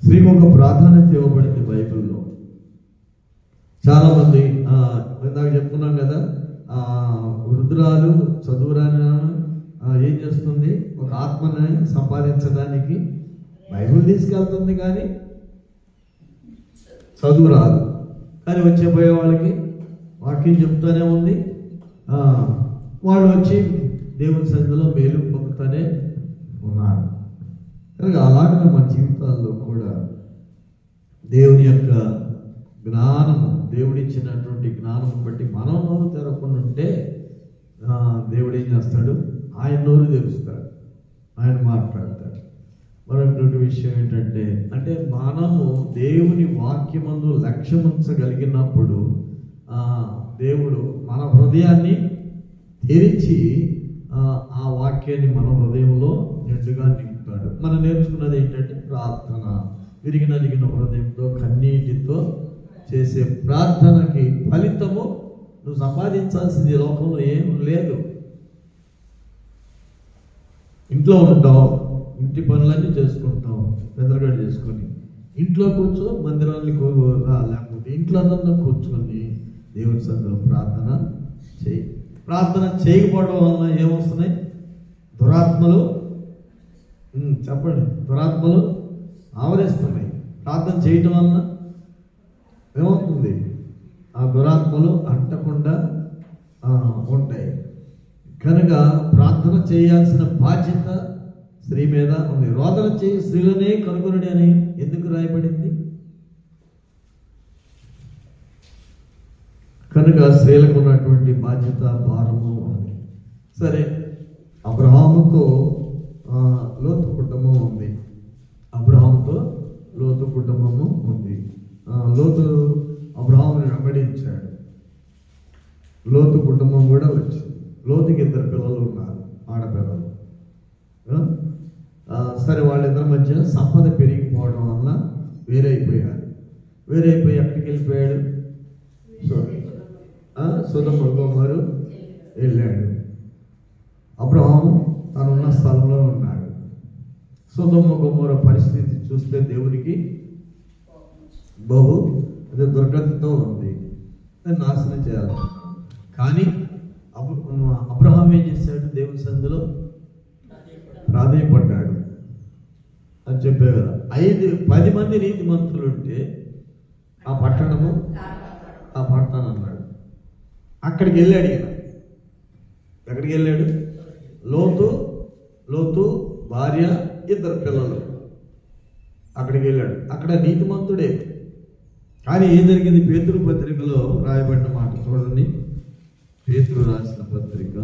స్త్రీకి ఒక ప్రాధాన్యత ఇవ్వబడింది బైబిల్లో. చాలామంది ఇందాక చెప్పుకున్నాం కదా, వృద్ధురాలు చదువురాని ఏం చేస్తుంది? ఒక ఆత్మని సంపాదించడానికి బైబిల్ తీసుకెళ్తుంది, కానీ చదువు రాదు. కానీ వచ్చే పోయే వాళ్ళకి వాక్యం చెప్తూనే ఉంది. వాళ్ళు వచ్చి దేవుని సన్నిధిలో మేలు పొందుతూనే ఉన్నారు. కనుక అలాగే మన జీవితాల్లో కూడా దేవుని యొక్క జ్ఞానము, దేవుడిచ్చినటువంటి జ్ఞానం బట్టి మనం నోరు తెరవకుండా ఉంటే దేవుడు ఏం చేస్తాడు? ఆయన నోరు తెరుస్తాడు, ఆయన మాట్లాడతాడు. మరొకటి విషయం ఏంటంటే, అంటే మనము దేవుని వాక్యమందు లక్ష్యముంచగలిగినప్పుడు దేవుడు మన హృదయాన్ని తెరిచి ఆ వాక్యాన్ని మన హృదయంలో నిండుగా నింపుతాడు. మనం నేర్చుకున్నది ఏంటంటే ప్రార్థన. విరిగి నలిగిన హృదయంతో కన్నీటితో చేసే ప్రార్థనకి ఫలితము నువ్వు సంపాదించాల్సింది లోకంలో ఏం లేదు. ఇంట్లో ఉంటావు, ఇంటి పనులన్నీ చేసుకుంటావు, పెద్దగడ చేసుకొని ఇంట్లో కూర్చో, మందిరానికి లేకపోతే ఇంట్లో కూర్చొని దేవుని సన్నిధిలో ప్రార్థన చేయి. ప్రార్థన చేయకపోవడం వలన ఏమొస్తున్నాయి? దురాత్మలు, చెప్పండి, దురాత్మలు ఆవరిస్తున్నాయి. ప్రార్థన చేయటం వలన ఏమవుతుంది? ఆ దురాత్మలు అంటకుండా ఉంటాయి. కనుక ప్రార్థన చేయాల్సిన బాధ్యత స్త్రీ మీద ఉంది. రోదన చేయి స్త్రీలనే కనుగొనడి అని ఎందుకు రాయబడింది? కనుక స్త్రీలకు ఉన్నటువంటి బాధ్యత, భారము అని. సరే, అబ్రహాముతో లోతు కుటుంబం ఉంది. అబ్రహాముతో లోతు కుటుంబము ఉంది. లోతు అబ్రహాముని వెంబడించాడు. లోతు కుటుంబం కూడా వచ్చింది. లోతుకి 2 పిల్లలు ఉన్నారు, ఆడపిల్లలు. సరే, వాళ్ళిద్దరి మధ్య సంపద పెరిగిపోవడం వల్ల వేరైపోయారు. వేరైపోయి ఎక్కడికి వెళ్ళిపోయాడు? సొదొమ గొమొర్రా వెళ్ళాడు. అబ్రహాము తనున్న స్థలంలో ఉన్నాడు. సొదొమ గొమొర్రా పరిస్థితి చూస్తే దేవునికి అదే దుర్గతితో ఉంది, నాశనం చేయాలి. కానీ అబ్రహాం ఏం చేశాడు? దేవుని సన్నిధిలో ప్రాధేయపడ్డాడు అని చెప్పే కదా. 10 మంది నీతిమంతులు ఉంటే ఆ పట్టణము ఆ పడతాను అన్నాడు. అక్కడికి వెళ్ళాడు ఈయన. ఎక్కడికి వెళ్ళాడు? లోతు భార్య, 2 పిల్లలు. అక్కడికి వెళ్ళాడు. అక్కడ నీతిమంతుడే. కానీ ఏం జరిగింది? పేతురు పత్రికలో రాయబడిన మాట చూడండి. పేతురు రాసిన పత్రిక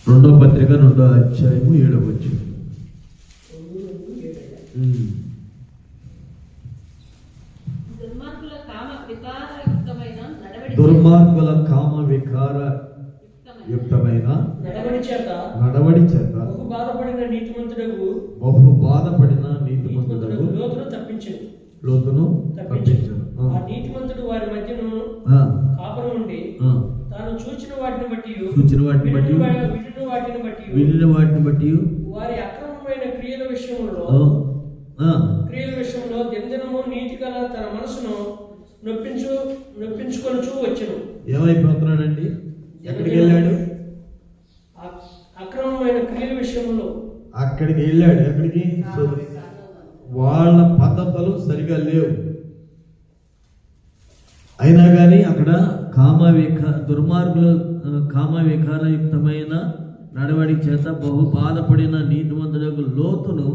2వ పత్రిక 2వ అధ్యాయము 7వ వచనం. దుర్మార్గుల కామ వికారయుక్తమైన నడవడి చేత బహు బాధపడిన నీతిమంతుడకు లోతును తప్పించెను. ఆ నీతిమంతుడు వారి మధ్యను కాపురం ఉండి తాను చూచిన వాటిని బట్టి వినిన వాటిని బట్టి వారి అక్రమమైన క్రియల విషయంలో దినదినము నీతి గల తన మనసును నొప్పించుకొనుచు వచ్చెను. ఏమైపోతున్నాడండి? ఎక్కడికి వెళ్ళాడు? అక్రమమైన క్రియల విషయంలో అక్కడికి వెళ్ళాడు. ఎక్కడికి? వాళ్ళ పద్ధతులు సరిగా లేవు. అయినా కానీ అక్కడ దుర్మార్గులు కామవికారయుక్తమైన నడవడి చేత బహు బాధపడిన నీతిమంతులకు లోతును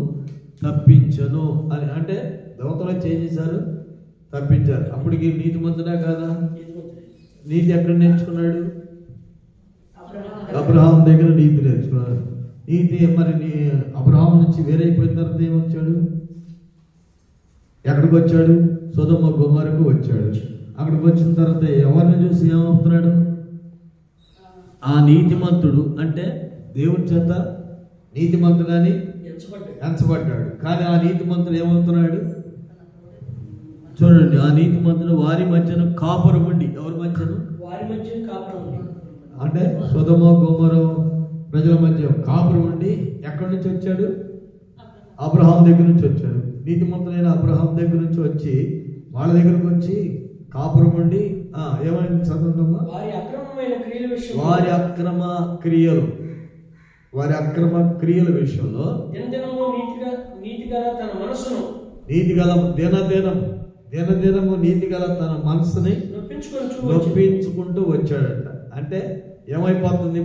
తప్పించను అని. అంటే దేవతలు ఏం చేశారు? తప్పించారు. అప్పటికి నీతిమంతుడా కాదా? నీతి ఎక్కడ నేర్చుకున్నాడు? అబ్రహాం దగ్గర నీతి నేర్చుకున్నాడు. నీతి మరి అబ్రహాం నుంచి వేరైపోయిన తర్వాత ఏమొచ్చాడు? ఎక్కడికి వచ్చాడు? సొదొమ గొమొరకు వచ్చాడు. అక్కడికి వచ్చిన తర్వాత ఎవరిని చూసి ఏమవుతున్నాడు? ఆ నీతిమంతుడు అంటే దేవుడి చేత నీతిమంతుడని ఎంచబడ్డాడు. కానీ ఆ నీతిమంతుడు ఏమవుతున్నాడు? చూడండి, ఆ నీతిమంతుడు వారి మధ్యన కాపురం ఉండి. ఎవరి మధ్యన? వారి మధ్య కాపురం ఉండి అంటే సొదొమ గొమొర ప్రజల మధ్య కాపురం ఉండి. ఎక్కడి నుంచి వచ్చాడు? అబ్రహాం దగ్గర నుంచి వచ్చాడు. నీతిమంతుడైన అబ్రహాం దగ్గర నుంచి వచ్చి వాళ్ళ దగ్గరకు వచ్చి కాపురం ఉండి ఏమైంది? చదువుతుందమ్మా. వారి అక్రమ క్రియల విషయంలో దినదినము నీతి గల తన మనసుని నొప్పించుకుంటూ వచ్చాడట. అంటే ఏమైపోతుంది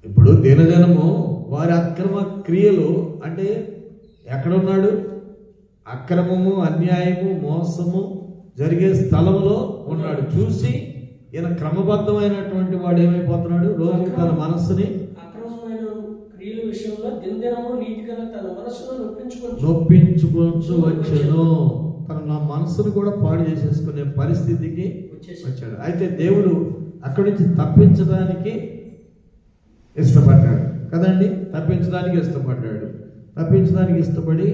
ఇప్పుడు దినదినము వారి అక్రమ క్రియలు అంటే ఎక్కడున్నాడు? అక్రమము, అన్యాయము, మోసము జరిగే స్థలంలో ఉన్నాడు. చూసి ఈయన క్రమబద్ధమైనటువంటి వాడు ఏమైపోతున్నాడు? రోజు తన మనస్సుని నొప్పించుకుంటూ వచ్చాను. తన మనస్సును కూడా పాడు చేసేసుకునే పరిస్థితికి వచ్చాడు. అయితే దేవుడు అక్కడి నుంచి తప్పించడానికి ఇష్టపడ్డాడు కదండి. తప్పించడానికి ఇష్టపడి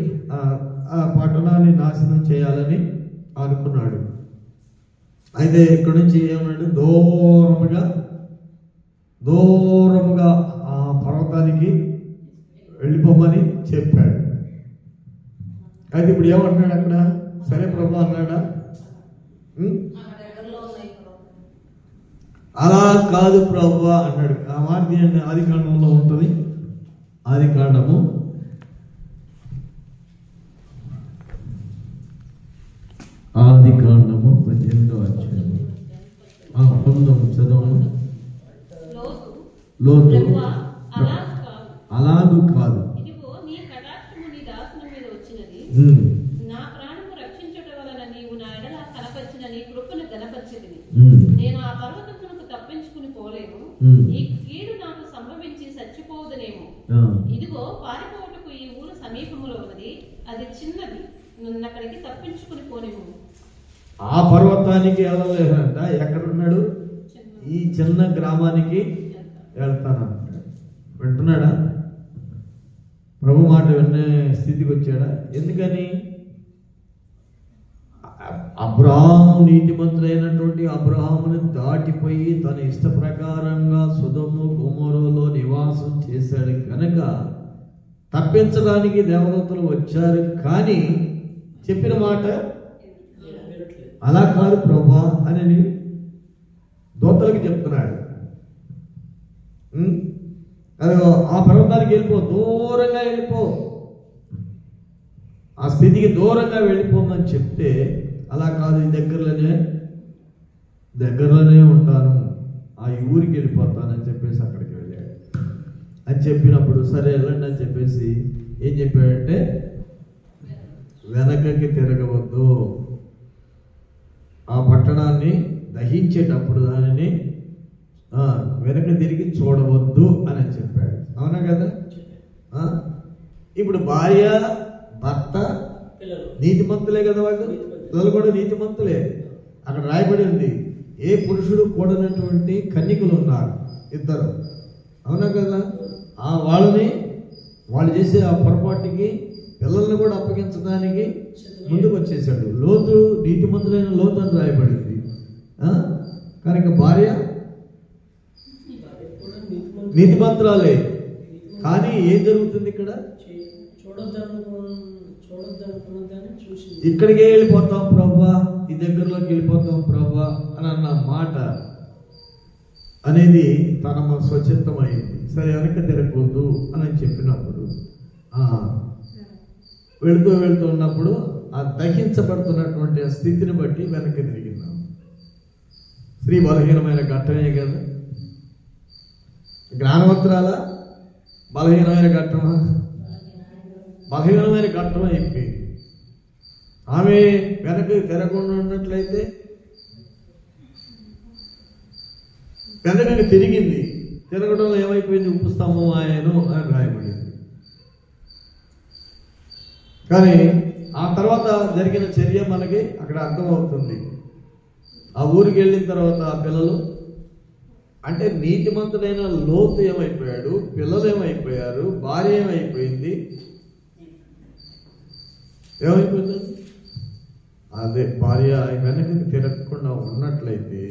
ఆ పట్టణాన్ని నాశనం చేయాలని అనుకున్నాడు. అయితే ఇక్కడి నుంచి ఏమన్నాడు? దూరముగా ఆ పర్వతానికి వెళ్ళిపోమని చెప్పాడు. అయితే ఇప్పుడు ఏమంటున్నాడు అక్కడ? సరే ప్రభు అన్నాడా? అలా కాదు ప్రభు అన్నాడు. ఆ మాట ఆదికాండంలో ఉంటుంది. ఆదికాండము 18వ అధ్యాయం 9వ చదవము. లోతు అలాగూ కాదు. ఇదిగో నీ కటాక్షము నీ దాసుని మీద వచ్చినది. నా ప్రాణము రక్షించుట వలన నీవు నా ఎడల కనపరిచిన నీ కృపను గణపరిచితిని. నేను ఆ పర్వతమునకు తప్పించుకుని పోలేను. ఈ కీడు నాకు సంభవించి చచ్చిపోదునేమో. ఇదిగో పారిపోవటకు ఈ ఊరు సమీపములో ఉన్నది. అది చిన్నది. నన్ను అక్కడికి తప్పించుకుని పోలేము. ఆ పర్వతానికి వెళ్ళలేదంట. ఎక్కడున్నాడు? ఈ చిన్న గ్రామానికి వెళ్తానంటాడు. వింటున్నాడా? ప్రభు మాట వినే స్థితికి వచ్చాడా? ఎందుకని? అబ్రహాము నీతిమంతుడైనటువంటి అబ్రహాముని దాటిపోయి తన ఇష్ట ప్రకారంగా సొదొమ గొమొరలో నివాసం చేశాడు కనుక తప్పించడానికి దేవదూతలు వచ్చారు. కానీ చెప్పిన మాట అలా కాదు ప్రభా అని దూతలకు చెప్తున్నాడు, అది ఆ పర్వతానికి వెళ్ళిపో, దూరంగా వెళ్ళిపో, ఆ స్థితికి దూరంగా వెళ్ళిపోమని చెప్తే, అలా కాదు దగ్గరలోనే ఉంటాను, ఆ ఊరికి వెళ్ళిపోతానని చెప్పేసి అక్కడికి వెళ్ళాడు. అని చెప్పినప్పుడు సరే వెళ్ళండి అని చెప్పేసి ఏం చెప్పాడంటే, వెనకకి తిరగవద్దు, ఆ పట్టణాన్ని దహించేటప్పుడు దానిని వెనక తిరిగి చూడవద్దు అని చెప్పాడు. అవునా కదా? ఇప్పుడు భార్య భర్త నీతిమంతులే కదా, వాళ్ళు పిల్లలు కూడా నీతిమంతులే. అక్కడ రాయబడి ఉంది, ఏ పురుషుడు కూడనటువంటి కన్యకులు ఉన్నారు ఇద్దరు. అవునా కదా? వాళ్ళు చేసే ఆ పొరపాటుకి పిల్లల్ని కూడా అప్పగించడానికి ముందుకు వచ్చేసాడు. లోతు నీతిమంతులైన లోతు అని రాయబడింది. కనుక భార్య నీతిమంతురాలే. కానీ ఏం జరుగుతుంది ఇక్కడ? ఇక్కడికే వెళ్ళిపోతాం ప్రభా, ఈ దగ్గరలోకి వెళ్ళిపోతాం ప్రభా అని అన్న మాట అనేది తన స్వచ్ఛతమైంది. సరే వెనక తిరగకూడదు అని చెప్పినప్పుడు వెళుతూ ఉన్నప్పుడు ఆ దహించబడుతున్నటువంటి స్థితిని బట్టి వెనక్కి తిరిగినాం. స్త్రీ బలహీనమైన ఘట్టమే కదా, జ్ఞానవంతురాల బలహీనమైన ఘట్టమా? బలహీనమైన ఘట్టం అయిపోయింది. ఆమె వెనక్కి తిరగకుండా ఉన్నట్లయితే వెనకకి తిరిగింది. తిరగడంలో ఏమైపోయింది? ఉప్పు స్తంభం ఆయను అని రాయబడింది. కానీ ఆ తర్వాత జరిగిన చర్య మనకి అక్కడ అర్థమవుతుంది. ఆ ఊరికి వెళ్ళిన తర్వాత ఆ పిల్లలు, అంటే నీతిమంతుడైన లోతు ఏమైపోయాడు, పిల్లలు ఏమైపోయారు, భార్య ఏమైపోయింది, ఏమైపోయింది? అదే భార్య వెనక్కి తిరగకుండా ఉన్నట్లయితే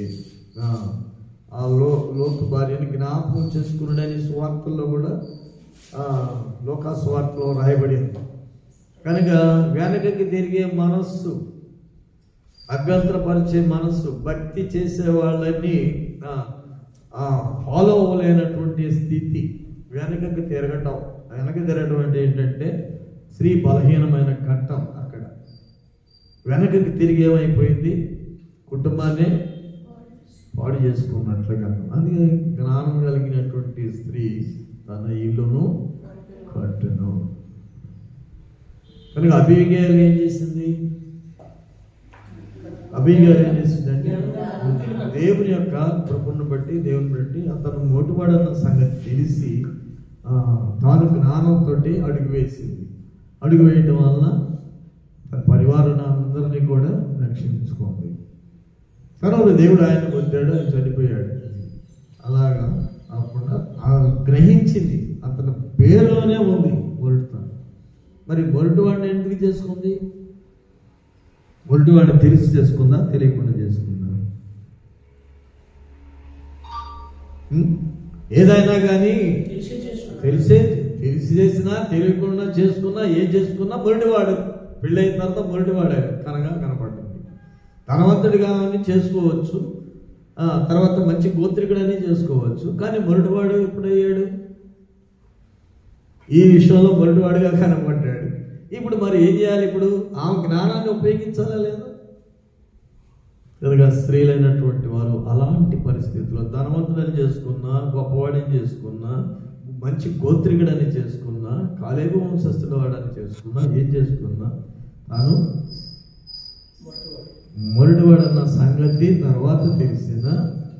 ఆ లోతు భార్యని జ్ఞాపకం చేసుకున్నాడని సువార్తల్లో కూడా లోకా సువార్తలో రాయబడింది. కనుక వెనకకి తిరిగే మనస్సు, అభ్యంతరపరిచే మనస్సు, భక్తి చేసే వాళ్ళని ఫాలో అవ్వలేనటువంటి స్థితి, వెనకకి తిరగటం అంటే ఏంటంటే స్త్రీ బలహీనమైన ఘట్టం. అక్కడ వెనకకి తిరిగి ఏమైపోయింది? కుటుంబాన్ని పాడు చేసుకున్నట్లుగా. అందుకే జ్ఞానం కలిగినటువంటి స్త్రీ తన ఇల్లును కట్టును. కనుక అబీగయలు ఏం చేసింది? అంటే దేవుని యొక్క కృపను బట్టి, దేవుని బట్టి అతను మోటువాడన్న సంగతి తెలిసి తాను జ్ఞానంతో అడుగు వేసింది. అడుగు వేయడం వలన తన పరివారాన్ని అందరినీ కూడా రక్షించుకోండి. తర్వాత దేవుడు ఆయన కొట్టాడు, ఆయన చనిపోయాడు. అలాగా కాకుండా గ్రహించింది, అతని పేరులోనే ఉంది మొరటుతనం. మరి మొరటువాడిని ఎందుకు చేసుకుంది? మొరటువాడిని తెలిసి చేసుకుందా, తెలియకుండా చేసుకుందా? ఏదైనా కానీ తెలిసి చేసినా తెలియకుండా చేసుకున్నా, ఏం చేసుకున్నా మొరటివాడు. పెళ్ళైన తర్వాత మొరటివాడే కనపడుతుంది. ధనవంతుడిగా చేసుకోవచ్చు, తర్వాత మంచి గోత్రికుడని చేసుకోవచ్చు. కానీ మొరటివాడు ఎప్పుడయ్యాడు? ఈ విషయంలో మొరటివాడిగా కనపడ్డాడు. ఇప్పుడు మరి ఏం చేయాలి? ఇప్పుడు ఆమె జ్ఞానాన్ని ఉపయోగించాలా లేదా? కనుక స్త్రీలైనటువంటి వారు అలాంటి పరిస్థితుల్లో ధనవంతుడని చేసుకున్నా, గొప్పవాడిని చేసుకున్నా, మంచి గోత్రికుడని చేసుకున్నా, కాలేబు వంశస్థుల వాడని చేసుకున్నా, ఏం చేసుకున్నా తాను మొరటివాడన్న సంగతి తర్వాత తెలిసిన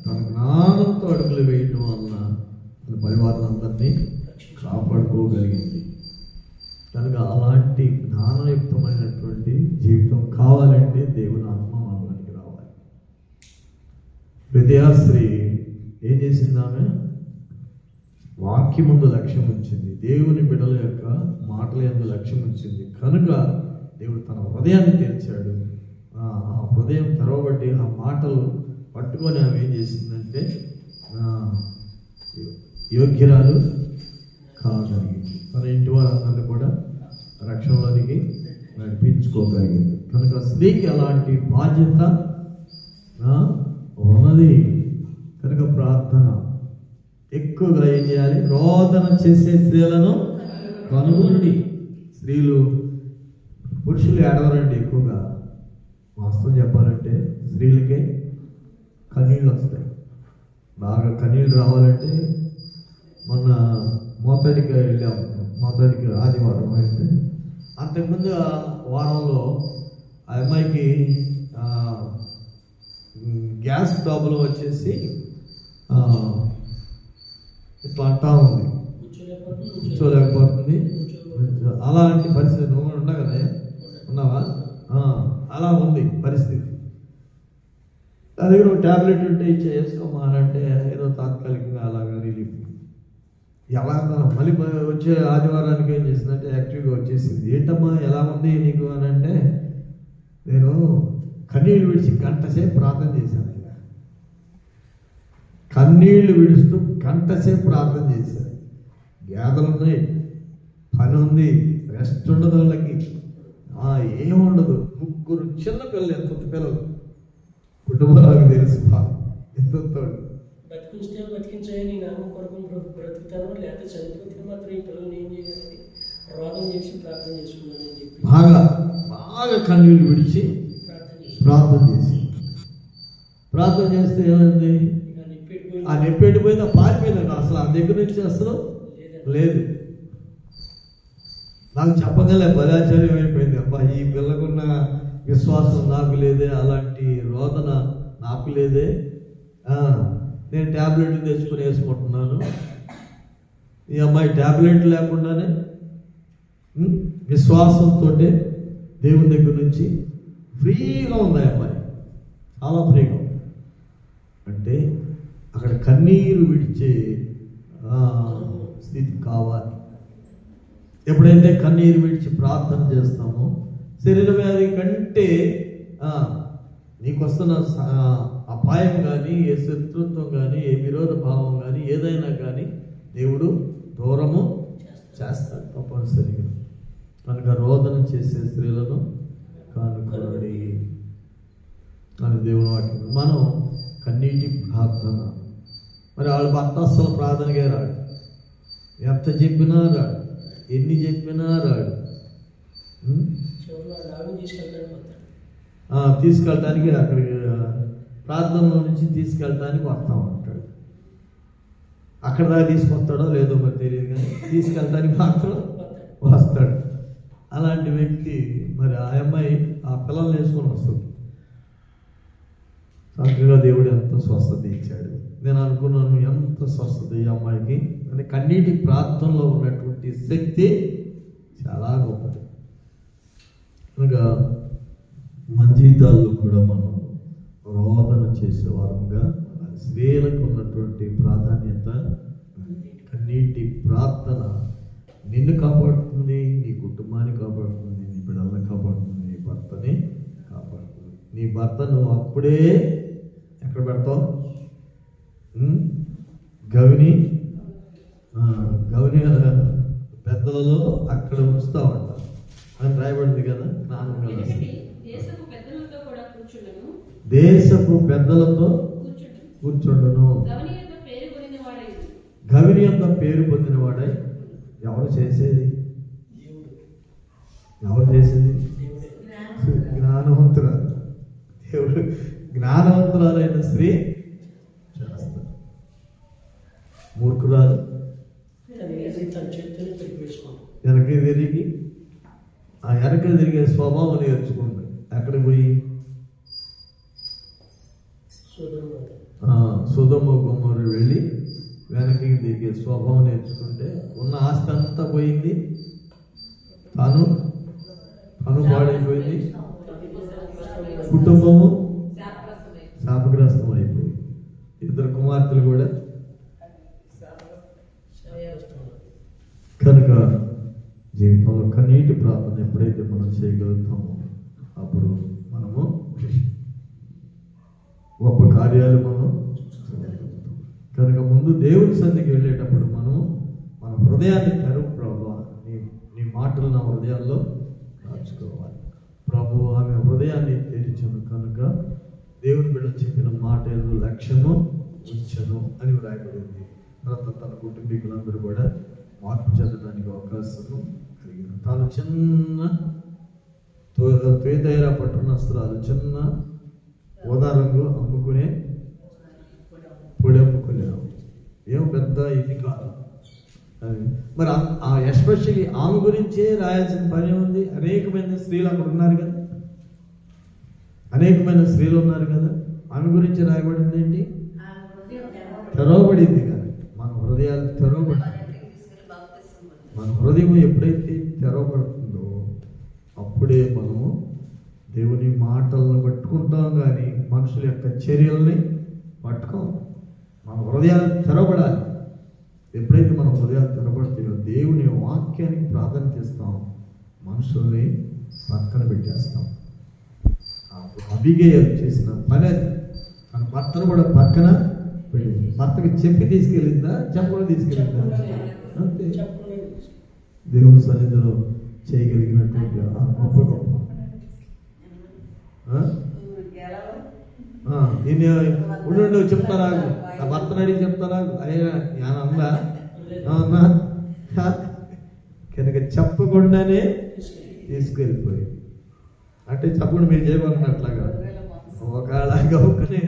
తన జ్ఞానంతో అడుగులు వేయడం వలన తన పరివారాలందరినీ కాపాడుకోగలిగింది. కనుక అలాంటి జ్ఞానయుక్తమైనటువంటి జీవితం కావాలంటే దేవుని ఆత్మ మనలోనికి రావాలి. విద్యాశ్రీ ఏం చేసింది? ఆమె వాక్యమందు లక్ష్యం ఉంచింది, దేవుని బిడ్డల యొక్క మాటల యందు లక్ష్యం ఉంచింది. కనుక దేవుడు తన హృదయాన్ని తెరిచాడు. ఆ హృదయం తెరవబట్టి ఆ మాటలు పట్టుకొని ఆమె ఏం చేసిందంటే యోగ్యురాలు కాగలిగింది. తన ఇంటి వారందరినీ కూడా రక్షణలోనికి నడిపించుకోగలిగింది. కనుక స్త్రీకి అలాంటి బాధ్యత ఉన్నది. ఎక్కువగా ఏం చేయాలి? రోదన చేసే స్త్రీలను కనుగొనండి. స్త్రీలు, పురుషులు ఏడవరండి ఎక్కువగా. వాస్తవం చెప్పాలంటే స్త్రీలకే కన్నీళ్ళు వస్తాయి. బాగా కన్నీళ్ళు రావాలంటే మొన్న మోతడికి వెళ్ళాము. మోతడికి ఆదివారం వెళ్తే అంతకుముందు వారంలో ఆ అమ్మాయికి గ్యాస్ ప్రాబ్లం వచ్చేసి ఇట్లా అంటా ఉంది, కూర్చోలేకపోతుంది. అలాంటి పరిస్థితి. నువ్వు ఉన్నా కదా, ఉన్నావా? అలా ఉంది పరిస్థితి. నా దగ్గర ఒక ట్యాబ్లెట్ ఉంటే వేసుకోమా అని అంటే ఏదో తాత్కాలికంగా అలాగా రిలీఫ్. ఎలా మళ్ళీ వచ్చే ఆదివారానికి ఏం చేసిందంటే యాక్టివ్గా వచ్చేసింది. ఏంటమ్మా ఎలా ఉంది నీకు అని అంటే, నేను కన్నీళ్ళు విడిచి గంటసేపు ప్రార్థన చేశాను. కన్నీళ్లు విడుస్తూ గంటసేపు ప్రార్థన చేశాను. గేదలు ఉన్నాయి, పని ఉంది, రెస్ట్ ఉండదు వాళ్ళకి, ఏముండదు. 3 చిన్న పిల్లలు, ఎంత పిల్లలు, కుటుంబాలకు తెలుసు ఎంత బతికించే బతికించాయి. నీ నామం కొరకు బ్రతుకుతాను, లేకపోతే చనిపోతే మాత్రం ఈ పిల్లల్ని ఏం చేయాలని రోగం చేసి ప్రార్థన చేసుకున్నానని చెప్పి బాగా కన్నీళ్ళు విడిచి ప్రార్థన చేస్తే ఏమైంది? ఆ నెప్పెట్టిపోయింది, ఆ పారిపోయిందండి. అసలు ఆ దగ్గర నుంచి అసలు లేదు. నాకు చెప్పగలే బలాచార్యం అయిపోయింది. అబ్బా, ఈ పిల్లకున్న విశ్వాసం నాకు లేదే, అలాంటి రోదన నాకు లేదే. నేను ట్యాబ్లెట్లు తెచ్చుకొని వేసుకుంటున్నాను. ఈ అమ్మాయి ట్యాబ్లెట్ లేకుండానే విశ్వాసంతో దేవుని దగ్గర నుంచి ఫ్రీగా ఉంది. అమ్మాయి చాలా ఫ్రీగా ఉంది. అంటే అక్కడ కన్నీరు విడిచే స్థితి కావాలి. ఎప్పుడైతే కన్నీరు విడిచి ప్రార్థన చేస్తామో, శరీర వ్యాధి కంటే నీకు వస్తున్న అపాయం కానీ, ఏ శత్రుత్వం కానీ, ఏ విరోధ భావం కానీ, ఏదైనా కానీ దేవుడు దూరము చేస్తాడు తప్పనిసరిగా. కనుక రోదన చేసే స్త్రీలను కనుగొనండి అని దేవుని వాక్యం. మనం కన్నీటి ప్రార్థన. మరి వాళ్ళ భర్త అస్సలు ప్రార్థనగా రాడు. ఎంత చెప్పినా రాడు, ఎన్ని చెప్పినా రాడు. తీసుకెళ్ళడానికి అక్కడికి ప్రార్థనలో నుంచి తీసుకెళ్ళడానికి వస్తామంటాడు. అక్కడ దాకా తీసుకొస్తాడో లేదో మరి తెలియదు, కానీ తీసుకెళ్ళడానికి మాత్రం వస్తాడు. అలాంటి వ్యక్తి మరి ఆ అమ్మాయి ఆ పిల్లల్ని వేసుకొని వస్తుంది. చక్కగా దేవుడు ఎంత స్వస్థత ఇచ్చాడు. నేను అనుకున్నాను, ఎంత స్వస్థత ఈ అమ్మాయికి అంటే. కన్నీటి ప్రార్థనలో ఉన్నటువంటి శక్తి చాలా గొప్పది. కనుక మన జీవితాల్లో కూడా మనం రోదన చేసేవారంగా, స్త్రీలకు ఉన్నటువంటి ప్రాధాన్యత. కన్నీటి ప్రార్థన నిన్ను కాపాడుతుంది, నీ కుటుంబాన్ని కాపాడుతుంది, నీ బిడ్డలను కాపాడుతుంది, నీ భర్తని కాపాడుతుంది. నీ భర్తను అప్పుడే ఎక్కడ పెడతావు? గవిని పెద్దలలో అక్కడ ఉంచుతామంట అని రాయబడింది కదా. దేశపు పెద్దలతో కూర్చుండును. గవిని యొక్క పేరు పొందిన వాడై. ఎవరు చేసేది? ఎవరు చేసేది? జ్ఞానవంతురాలు. దేవుడు జ్ఞానవంతురాలైన స్త్రీ చేస్తారు. మూర్ఖురాలు వెనక్కి తిరిగి ఆ వెనక తిరిగే స్వభావం నేర్చుకుంది. ఎక్కడికి పోయి? సొదొమ గొమొర్రా వెళ్ళి వెనక్కి తిరిగే స్వభావం నేర్చుకుంటే ఉన్న ఆస్తి అంతా పోయింది. తను పాడైపోయింది. కుటుంబము శాపగ్రస్తం అయిపోయింది. 2 కుమార్తెలు కూడా. కనుక జీవితంలో కన్నీటి ప్రార్థన ఎప్పుడైతే మనం చేయగలుగుతామో అప్పుడు మనము గొప్ప కార్యాలు మనం చేయగలుగుతాం. కనుక ముందు దేవుని సన్నిధికి వెళ్ళేటప్పుడు మనం మన హృదయాన్ని తెరువు. ప్రభువా, నీ మాటలు నా హృదయాల్లో దాచుకోవాలి. ప్రభు ఆమె హృదయాన్ని తెరిచను కనుక దేవుని బిడ్డ చెప్పిన మాట లక్ష్యము ఉంచను అని రాయబడింది. తర్వాత తన కుటుంబీకులందరూ కూడా మార్పు చెందడానికి అవకాశం కలిగింది. తాను చిన్న తేదైరా పట్టణస్తురాలు, చిన్న ఊదా రంగు అమ్ముకునే పొడి అమ్ముకునేవాడు. ఏం పెద్ద ఇది కాదు. మరి ఎస్పెషల్లీ ఆమె గురించే రాయాల్సిన పని ఉంది. అనేకమైన స్త్రీలు అక్కడ ఉన్నారు కదా, అనేకమైన స్త్రీలు ఉన్నారు కదా. ఆమె గురించి రాయబడింది ఏంటి? తెరవబడింది కదా. మన హృదయాలు తెరవబడి, మన హృదయం ఎప్పుడైతే తెరవబడుతుందో అప్పుడే మనము దేవుని మాటలను పట్టుకుంటాం, కానీ మనుషుల యొక్క చర్యల్ని పట్టుకోం. మన హృదయాలు తెరవబడాలి. ఎప్పుడైతే మన హృదయాలు తెరబడతాయో దేవుని వాక్యానికి ప్రాధాన్యత ఇస్తాం, మనుషుల్ని పక్కన పెట్టేస్తాం. అబిగయలు చేసిన పని అది. తన భర్తను కూడా పక్కన పెట్టింది. భర్తకి చెప్పి తీసుకెళ్ళిందా, చెప్పడం తీసుకెళ్ళిందా? అంతే. దేవుని సన్నిధిలో చేయగలిగినటువంటి గొప్ప గొప్ప ఉండు చెప్తారా, ఆ భర్తను అడిగి చెప్తారా? అయ్యా అందా అన్నా కనుక చెప్పకుండానే తీసుకెళ్ళిపోయి, అంటే చెప్పకుండా మీరు చేయబడినట్లాగా ఒకలాగా ఒకనే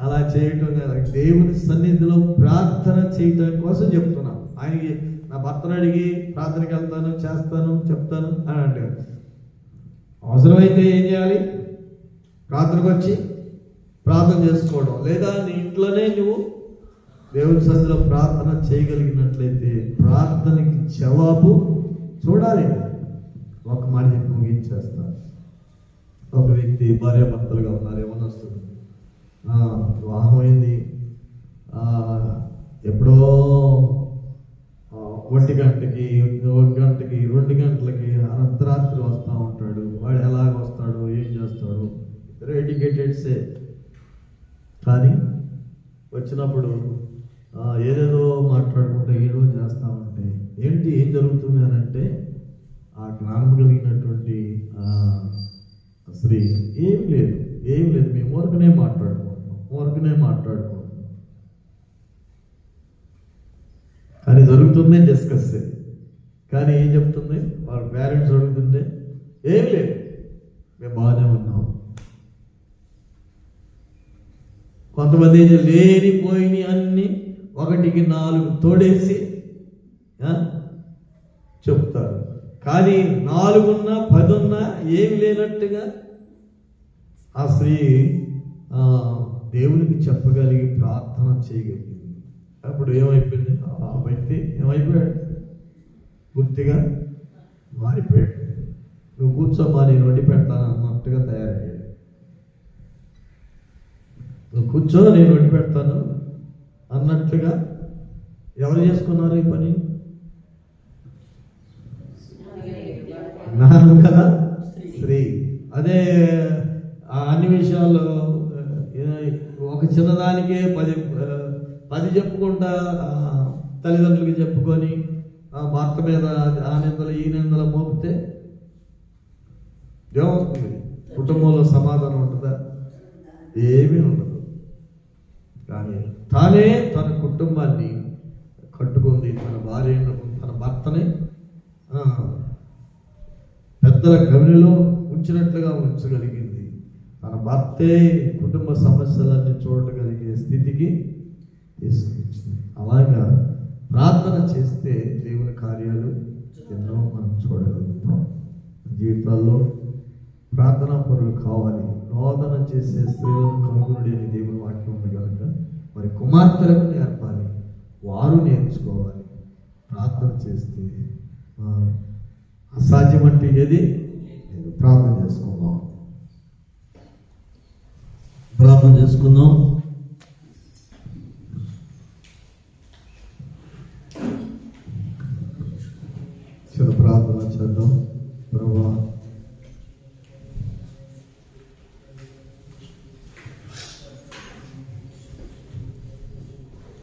అలా చేయటం కదా. దేవుని సన్నిధిలో ప్రార్థన చేయటం కోసం చెప్తున్నాం. ఆయనకి నా భర్తను అడిగి ప్రార్థనకి వెళ్తాను, చేస్తాను, చెప్తాను అని అంటారు. అవసరమైతే ఏం చేయాలి? ప్రార్థనకు వచ్చి ప్రార్థన చేసుకోవడం, లేదా నీ ఇంట్లోనే నువ్వు దేవుని సన్నిధిలో ప్రార్థన చేయగలిగినట్లయితే ప్రార్థనకి జవాబు చూడాలి. ఒక మాట చెప్పి ముగించేస్తాను. ఒక వ్యక్తి భార్యాభర్తలుగా ఉన్నారు, ఏమన్నా వస్తుంది, వివాహమైంది, ఎప్పుడో 1 గంటకి 1 గంటకి 2 గంటలకి అర్ధరాత్రి వస్తూ ఉంటాడు. వాడు ఎలాగ వస్తాడు, ఏం చేస్తాడు? ఎడ్యుకేటెడ్సే, కానీ వచ్చినప్పుడు ఏదేదో మాట్లాడుకుంటే ఏదో చేస్తూ ఉంటే ఏంటి ఏం జరుగుతుంది అని అంటే, ఆ జ్ఞానం కలిగినటువంటి స్త్రీ ఏం లేదు మేము ఊరకనే మాట్లాడుకుంటున్నాం కానీ జరుగుతుంది డిస్కస్. కానీ ఏం చెప్తుంది? వాళ్ళ పేరెంట్స్ అడుగుతుంటే ఏం లేదు, మేము బాగానే ఉన్నాం. కొంతమంది లేనిపోయినాయి అన్ని 1కి 4 తోడేసి చెప్తారు. కానీ 4 ఉన్నా 10 ఉన్నా ఏమి లేనట్టుగా ఆ స్త్రీ దేవునికి చెప్పగలిగి ప్రార్థన చేయగలిగింది. అప్పుడు ఏమైపోయింది? ఆ వ్యక్తి ఏమైపోయాడు? పూర్తిగా మారిపోయాడు. నువ్వు కూర్చోమా, నేను వండి పెడతాను అన్నట్టుగా తయారయ్యాడు. నువ్వు కూర్చో, నేను వండి పెడతాను అన్నట్టుగా. ఎవరు చేసుకున్నారు ఈ పని? జ్ఞానం కదా స్త్రీ. అదే అన్ని విషయాల్లో ఒక చిన్నదానికే 10 చెప్పుకుంటా తల్లిదండ్రులకి చెప్పుకొని భర్త మీద ఆ నిందలు ఈ నిందలు మోపితే ఏమవుతుంది? కుటుంబంలో సమాధానం ఉంటుందా? ఏమీ ఉండదు. కానీ తానే తన కుటుంబాన్ని కట్టుకుంది, తన భార్యను, తన భర్తని పెద్దల గమనిలో ఉంచినట్లుగా ఉంచగలిగింది. తన భర్తే కుటుంబ సమస్యలన్నీ చూడగలిగే స్థితికి తీసుకొచ్చింది. అలాగా ప్రార్థన చేస్తే దేవుని కార్యాలు ఎన్నో మనం చూడగలుగుతాం. జీవితాల్లో ప్రార్థనా పరులు కావాలి. రోదన చేసే స్త్రీలను కనుగొనుడి అని దేవుని వాక్యం ఉంది కనుక మరి కుమార్తెలకు నేర్పాలి, వారు నేర్చుకోవాలి. ప్రార్థన చేస్తే అసాధ్యం అంటే ఏది? ప్రార్థన చేసుకుందాం. చిన్న ప్రార్థన చేద్దాం.